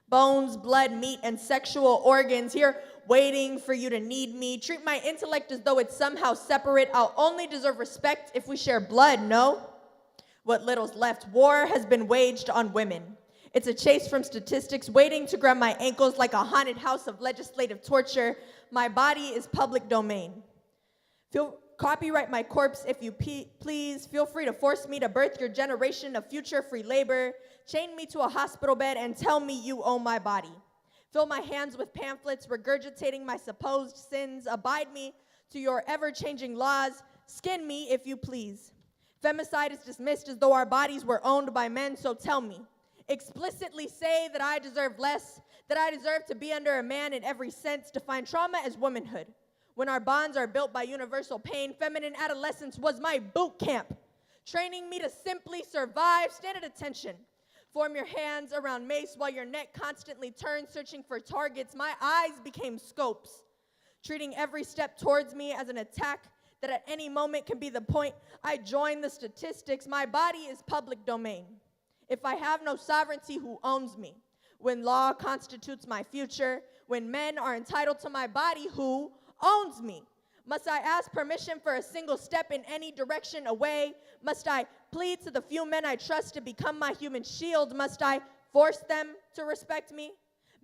Bones, blood, meat, and sexual organs here waiting for you to need me. Treat my intellect as though it's somehow separate. I'll only deserve respect if we share blood, no? What little's left, war has been waged on women. It's a chase from statistics waiting to grab my ankles like a haunted house of legislative torture. My body is public domain. Copyright my corpse if you please. Feel free to force me to birth your generation of future free labor. Chain me to a hospital bed and tell me you own my body. Fill my hands with pamphlets regurgitating my supposed sins. Abide me to your ever-changing laws. Skin me if you please. Femicide is dismissed as though our bodies were owned by men, so tell me. Explicitly say that I deserve less, that I deserve to be under a man in every sense. Define trauma as womanhood. When our bonds are built by universal pain, feminine adolescence was my boot camp, training me to simply survive. Stand at attention. Form your hands around mace while your neck constantly turns, searching for targets. My eyes became scopes, treating every step towards me as an attack that at any moment can be the point. I join the statistics. My body is public domain. If I have no sovereignty, who owns me? When law constitutes my future, when men are entitled to my body, who owns me? Must I ask permission for a single step in any direction away? Must I plead to the few men I trust to become my human shield? Must I force them to respect me?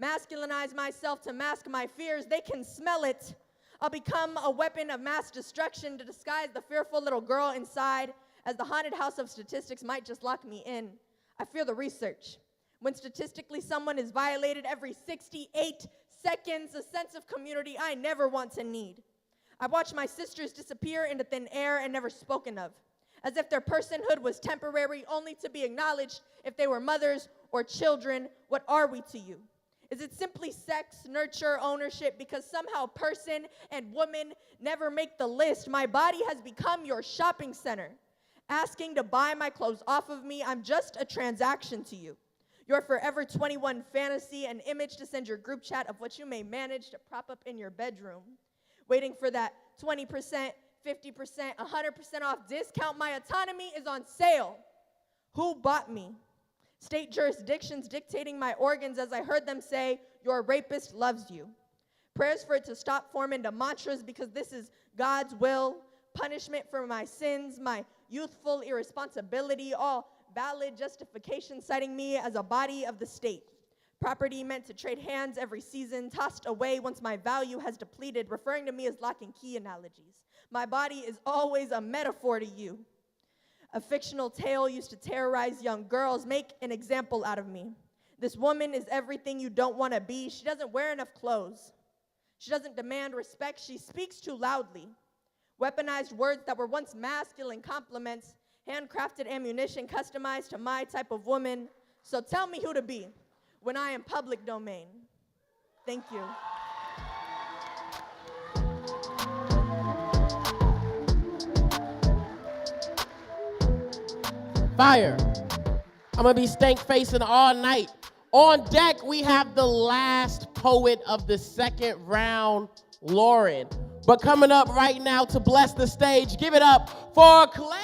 Masculinize myself to mask my fears. They can smell it. I'll become a weapon of mass destruction to disguise the fearful little girl inside, as the haunted house of statistics might just lock me in. I fear the research. When statistically someone is violated every 68 seconds, a sense of community I never want to need. I watch my sisters disappear into thin air and never spoken of, as if their personhood was temporary, only to be acknowledged if they were mothers or children. What are we to you? Is it simply sex, nurture, ownership? Because somehow person and woman never make the list. My body has become your shopping center. Asking to buy my clothes off of me, I'm just a transaction to you. Your Forever 21 fantasy, an image to send your group chat of what you may manage to prop up in your bedroom. Waiting for that 20%, 50%, 100% off discount. My autonomy is on sale. Who bought me? State jurisdictions dictating my organs as I heard them say, your rapist loves you. Prayers for it to stop form into mantras because this is God's will. Punishment for my sins, my youthful irresponsibility, all valid justification citing me as a body of the state. Property meant to trade hands every season, tossed away once my value has depleted, referring to me as lock and key analogies. My body is always a metaphor to you. A fictional tale used to terrorize young girls. Make an example out of me. This woman is everything you don't want to be. She doesn't wear enough clothes. She doesn't demand respect. She speaks too loudly. Weaponized words that were once masculine compliments, handcrafted ammunition customized to my type of woman. So tell me who to be when I am public domain. Thank you. Fire. I'm gonna be stank facing all night. On deck, we have the last poet of the second round, Lauren. But coming up right now to bless the stage, give it up for Claire.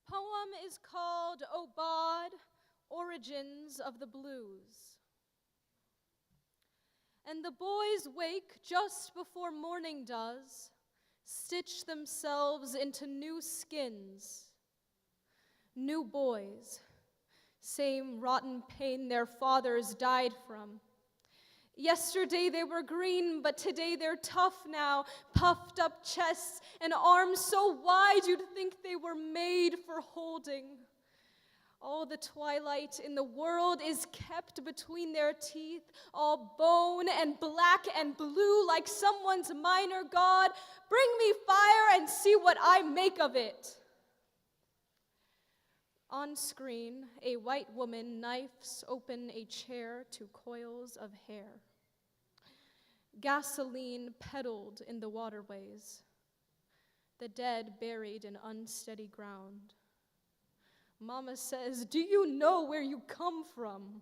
Poem is called Obad, Origins of the Blues. And the boys wake just before morning does, stitch themselves into new skins. New boys, same rotten pain their fathers died from. Yesterday they were green, but today they're tough now, puffed up chests and arms so wide you'd think they were made for holding. All the twilight in the world is kept between their teeth, all bone and black and blue like someone's minor god. Bring me fire and see what I make of it. On screen, a white woman knifes open a chair to coils of hair. Gasoline peddled in the waterways. The dead buried in unsteady ground. Mama says, "Do you know where you come from?"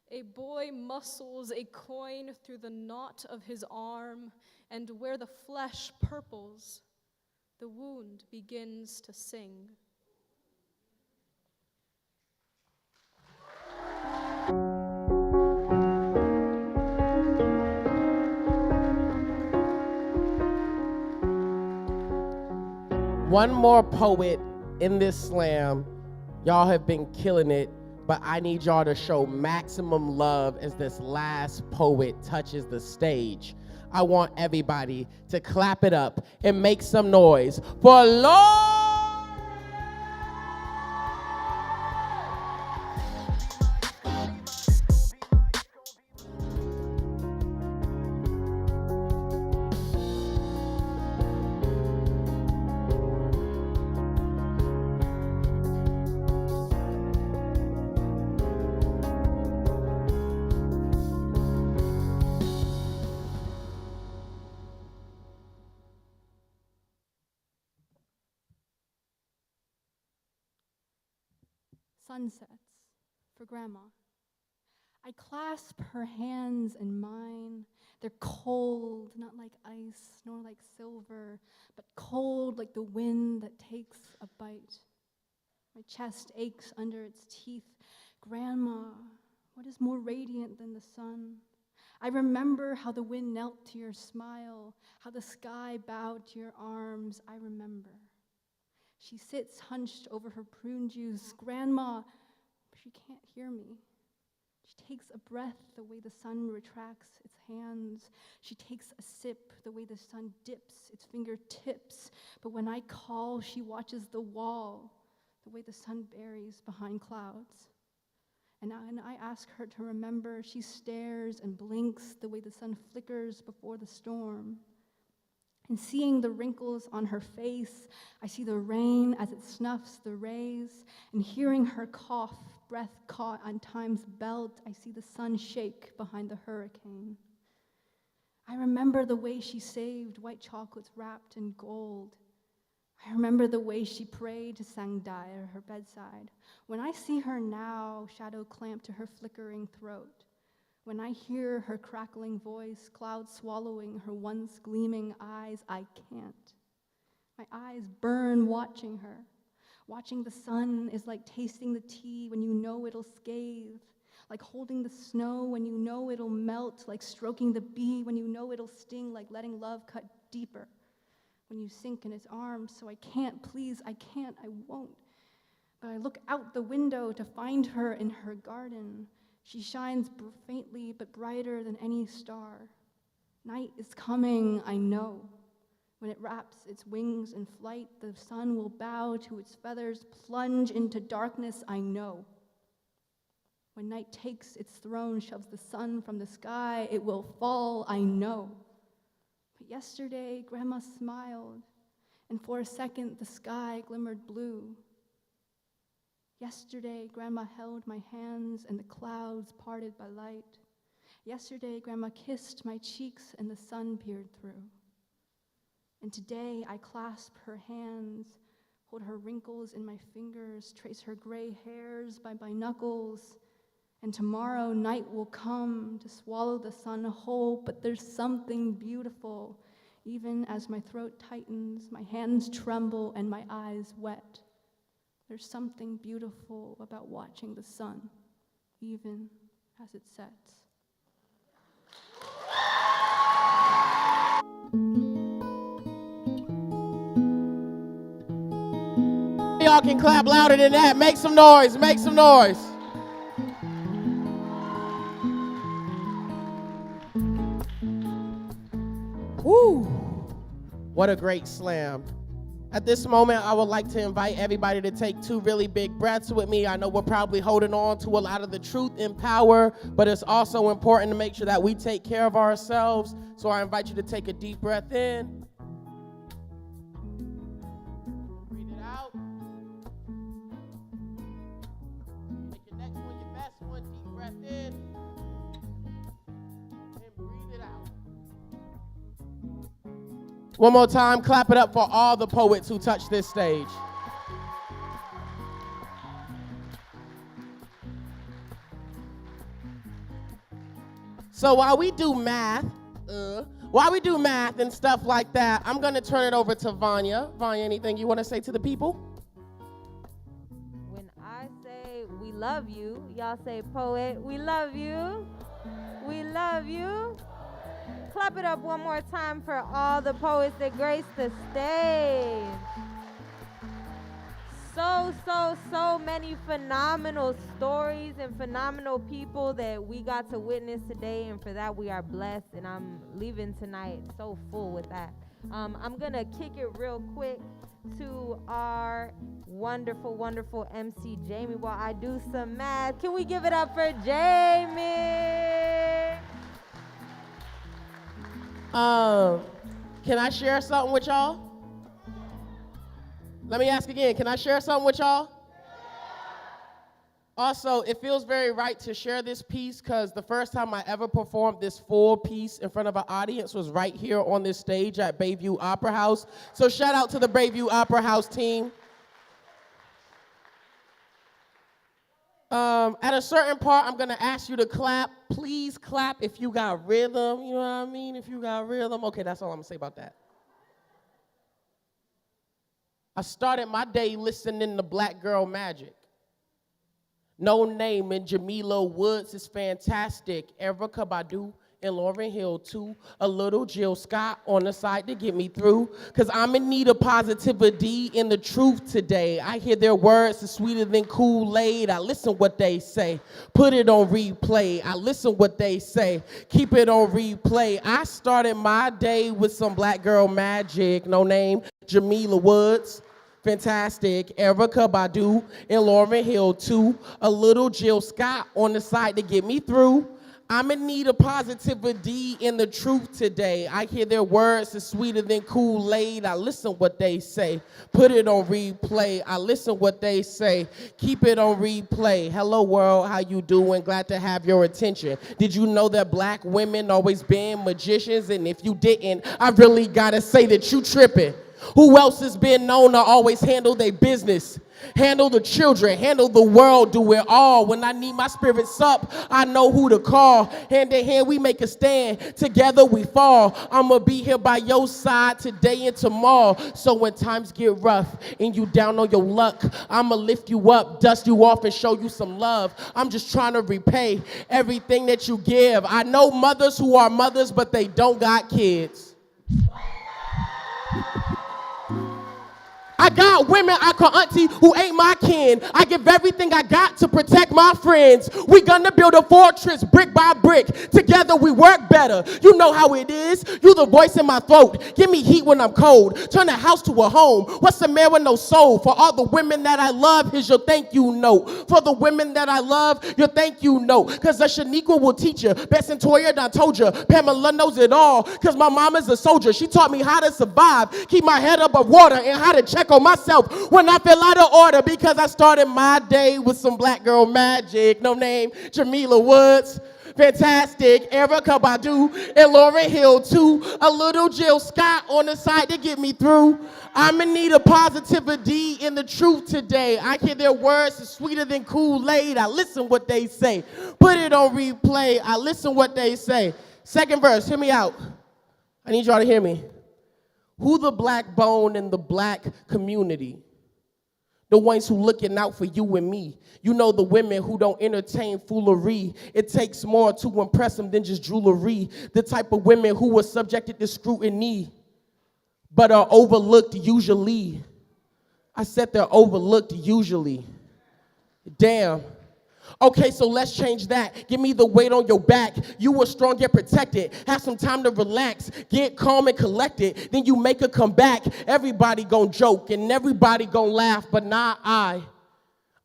A boy muscles a coin through the knot of his arm, and where the flesh purples, the wound begins to sing. one more poet in this slam. Y'all have been killing it, but I need y'all to show maximum love as this last poet touches the stage. I want everybody to clap it up and make some noise for Lord. Sunsets for Grandma. I clasp her hands in mine. They're cold, not like ice, nor like silver, but cold like the wind that takes a bite. My chest aches under its teeth. Grandma, what is more radiant than the sun? I remember how the wind knelt to your smile, how the sky bowed to your arms. I remember. She sits hunched over her prune juice. Grandma, she can't hear me. She takes a breath the way the sun retracts its hands. She takes a sip the way the sun dips its fingertips. But when I call, she watches the wall the way the sun buries behind clouds. And I ask her to remember, she stares and blinks the way the sun flickers before the storm. And seeing the wrinkles on her face, I see the rain as it snuffs the rays, and hearing her cough, breath caught on time's belt, I see the sun shake behind the hurricane. I remember the way she saved white chocolates wrapped in gold. I remember the way she prayed to Sangdai at her bedside. When I see her now, shadow clamped to her flickering throat, when I hear her crackling voice, clouds swallowing her once gleaming eyes, I can't. My eyes burn watching her. Watching the sun is like tasting the tea when you know it'll scathe, like holding the snow when you know it'll melt, like stroking the bee when you know it'll sting, like letting love cut deeper when you sink in its arms. So I can't, please, I can't, I won't. But I look out the window to find her in her garden. She shines faintly but brighter than any star. Night is coming, I know. When it wraps its wings in flight, the sun will bow to its feathers, plunge into darkness, I know. When night takes its throne, shoves the sun from the sky, it will fall, I know. But yesterday, Grandma smiled, and for a second, the sky glimmered blue. Yesterday, Grandma held my hands and the clouds parted by light. Yesterday, Grandma kissed my cheeks and the sun peered through. And today, I clasp her hands, hold her wrinkles in my fingers, trace her gray hairs by my knuckles. And tomorrow, night will come to swallow the sun whole, but there's something beautiful. Even as my throat tightens, my hands tremble, and my eyes wet. There's something beautiful about watching the sun, even as it sets. Y'all can clap louder than that. Make some noise, make some noise. Woo! What a great slam. At this moment, I would like to invite everybody to take 2 really big breaths with me. I know we're probably holding on to a lot of the truth and power, but it's also important to make sure that we take care of ourselves. So I invite you to take a deep breath in. Breathe it out. Make your next one your best one. Deep breath in. And breathe it out. One more time, clap it up for all the poets who touched this stage. So while we do math and stuff like that, I'm gonna turn it over to Vanya. Vanya, anything you wanna say to the people? When I say we love you, y'all say, poet, we love you. We love you. Clap it up one more time for all the poets that grace the stage. So many phenomenal stories and phenomenal people that we got to witness today, and for that we are blessed, and I'm leaving tonight so full with that. I'm gonna kick it real quick to our wonderful, wonderful MC Jamie while I do some math. Can we give it up for Jamie? Can I share something with y'all? Let me ask again, can I share something with y'all? Also, it feels very right to share this piece because the first time I ever performed this full piece in front of an audience was right here on this stage at Bayview Opera House. So shout out to the Bayview Opera House team. At a certain part, I'm gonna ask you to clap. Please clap if you got rhythm, you know what I mean? If you got rhythm. Okay, that's all I'm gonna say about that. I started my day listening to Black Girl Magic. No Name and Jamila Woods is fantastic. Erykah Badu and Lauryn Hill too. A little Jill Scott on the side to get me through. Cause I'm in need of positivity and the truth today. I hear their words is sweeter than Kool-Aid. I listen what they say. Put it on replay. I listen what they say. Keep it on replay. I started my day with some Black Girl Magic. No Name, Jamila Woods. Fantastic. Erykah Badu and Lauryn Hill too. A little Jill Scott on the side to get me through. I'm in need of positivity and the truth today. I hear their words is sweeter than Kool-Aid. I listen what they say. Put it on replay. I listen what they say. Keep it on replay. Hello world, how you doing? Glad to have your attention. Did you know that Black women always been magicians? And if you didn't, I really gotta say that you tripping. Who else has been known to always handle their business? Handle the children, handle the world, do it all. When I need my spirits up, I know who to call. Hand in hand, we make a stand. Together we fall. I'ma be here by your side today and tomorrow. So when times get rough and you down on your luck, I'ma lift you up, dust you off, and show you some love. I'm just trying to repay everything that you give. I know mothers who are mothers, but they don't got kids. I got women I call auntie who ain't my kin. I give everything I got to protect my friends. We gonna build a fortress brick by brick. Together we work better. You know how it is. You the voice in my throat. Give me heat when I'm cold. Turn the house to a home. What's a man with no soul? For all the women that I love, here's your thank you note. For the women that I love, your thank you note. Cause a Shaniqua will teach you. Bess and Toya done told you. Pamela knows it all. Cause my mama's a soldier. She taught me how to survive. Keep my head above water and how to check on myself when I feel out of order because I started my day with some Black Girl Magic. No Name, Jamila Woods. Fantastic. Erykah Badu and Lauryn Hill too. A little Jill Scott on the side to get me through. I'm in need of positivity and the truth today. I hear their words is sweeter than Kool-Aid. I listen what they say. Put it on replay. I listen what they say. Second verse, hear me out. I need y'all to hear me. Who the black bone in the Black community? The ones who looking out for you and me. You know the women who don't entertain foolery. It takes more to impress them than just jewelry. The type of women who are subjected to scrutiny, but are overlooked usually. I said they're overlooked usually. Damn. Okay, so let's change that. Give me the weight on your back. You were strong yet protected. Have some time to relax. Get calm and collected. Then you make a comeback. Everybody gon' joke and everybody gon' laugh, but not I.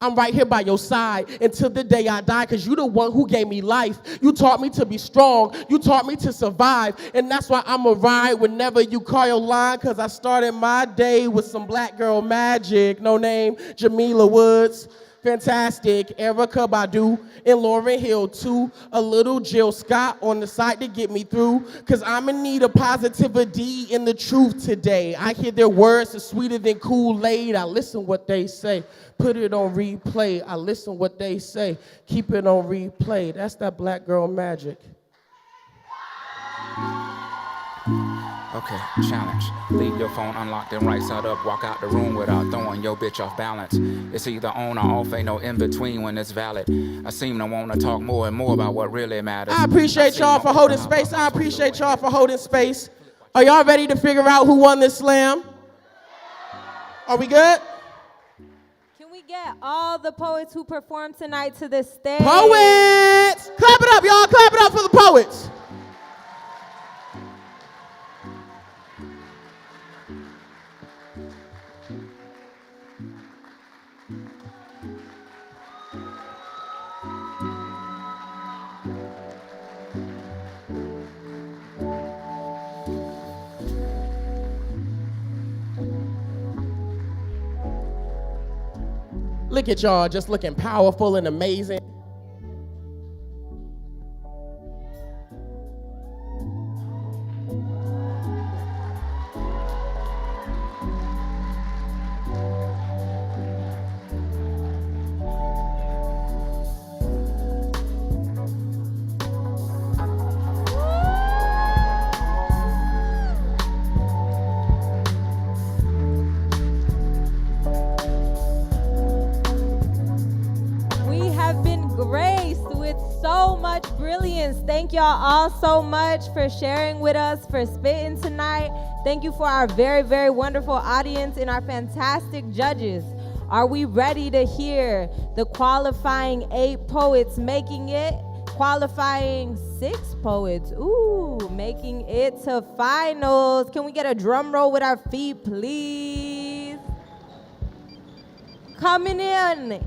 I'm right here by your side until the day I die, because you the one who gave me life. You taught me to be strong. You taught me to survive. And that's why I'ma ride whenever you call your line, because I started my day with some Black Girl Magic. No Name, Jamila Woods. Fantastic. Erykah Badu and Lauryn Hill too. A little Jill Scott on the side to get me through. Cause I'm in need of positivity and the truth today. I hear their words are sweeter than Kool-Aid. I listen what they say. Put it on replay. I listen what they say. Keep it on replay. That's that Black Girl Magic. Okay, challenge. Leave your phone unlocked and right side up. Walk out the room without throwing your bitch off balance. It's either on or off, ain't no in between when it's valid. I seem to want to talk more and more about what really matters. I appreciate y'all for holding space. I appreciate y'all for holding space. Are y'all ready to figure out who won this slam? Are we good? get all the poets who performed tonight to the stage. Poets! Clap it up, y'all. Clap it up for the poets. Look at y'all just looking powerful and amazing. Thank y'all all so much for sharing with us, for spitting tonight. Thank you for our very, very wonderful audience and our fantastic judges. Are we ready to hear the qualifying 8 poets making it? Qualifying 6 poets, making it to finals. Can we get a drum roll with our feet, please? Coming in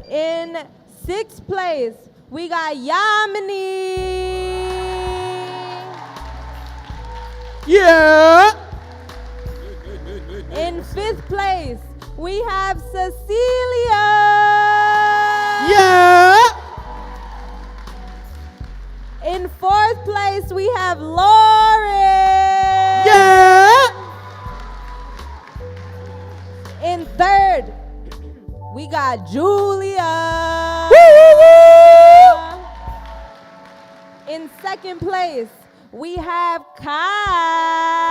6th place, we got Yamini. Yeah. In 5th place, we have Cecilia. Yeah. In 4th place, we have Lauren. Yeah. In 3rd, we got Julia. In 2nd place, we have Kai.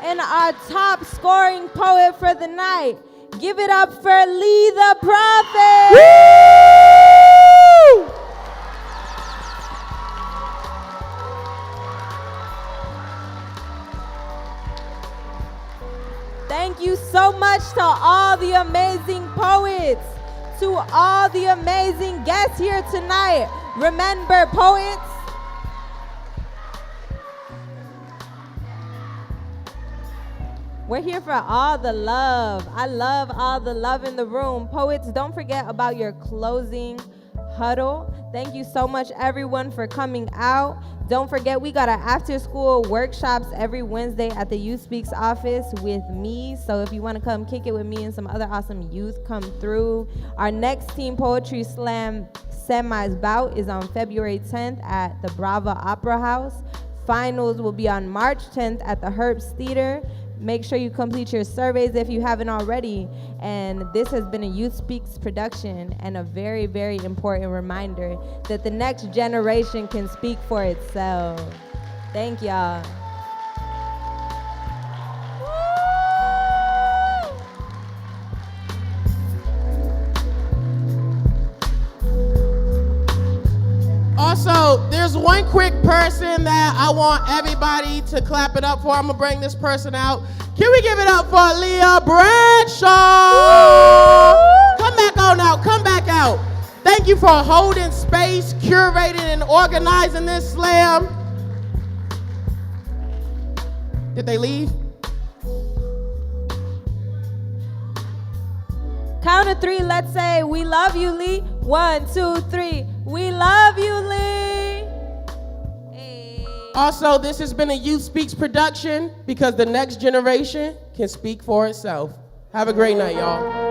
And our top scoring poet for the night, give it up for Lee the Prophet. Thank you so much to all the amazing poets, to all the amazing guests here tonight. Remember, poets, we're here for all the love. I love all the love in the room. Poets, don't forget about your closing huddle. Thank you so much, everyone, for coming out. Don't forget, we got our after-school workshops every Wednesday at the Youth Speaks office with me. So if you want to come kick it with me and some other awesome youth, come through. Our next Team Poetry Slam semis bout is on February 10th at the Brava Opera House. Finals will be on March 10th at the Herbst Theater. Make sure you complete your surveys if you haven't already. And this has been a Youth Speaks production and a very, very important reminder that the next generation can speak for itself. Thank y'all. Also, there's one quick person that I want everybody to clap it up for. I'm gonna bring this person out. Can we give it up for Leah Bradshaw? Come back on out, come back out. Thank you for holding space, curating and organizing this slam. Did they leave? Count to 3, let's say, we love you, Lee. 1, 2, 3, we love you, Lee. Hey. Also, this has been a Youth Speaks production because the next generation can speak for itself. Have a great night, y'all.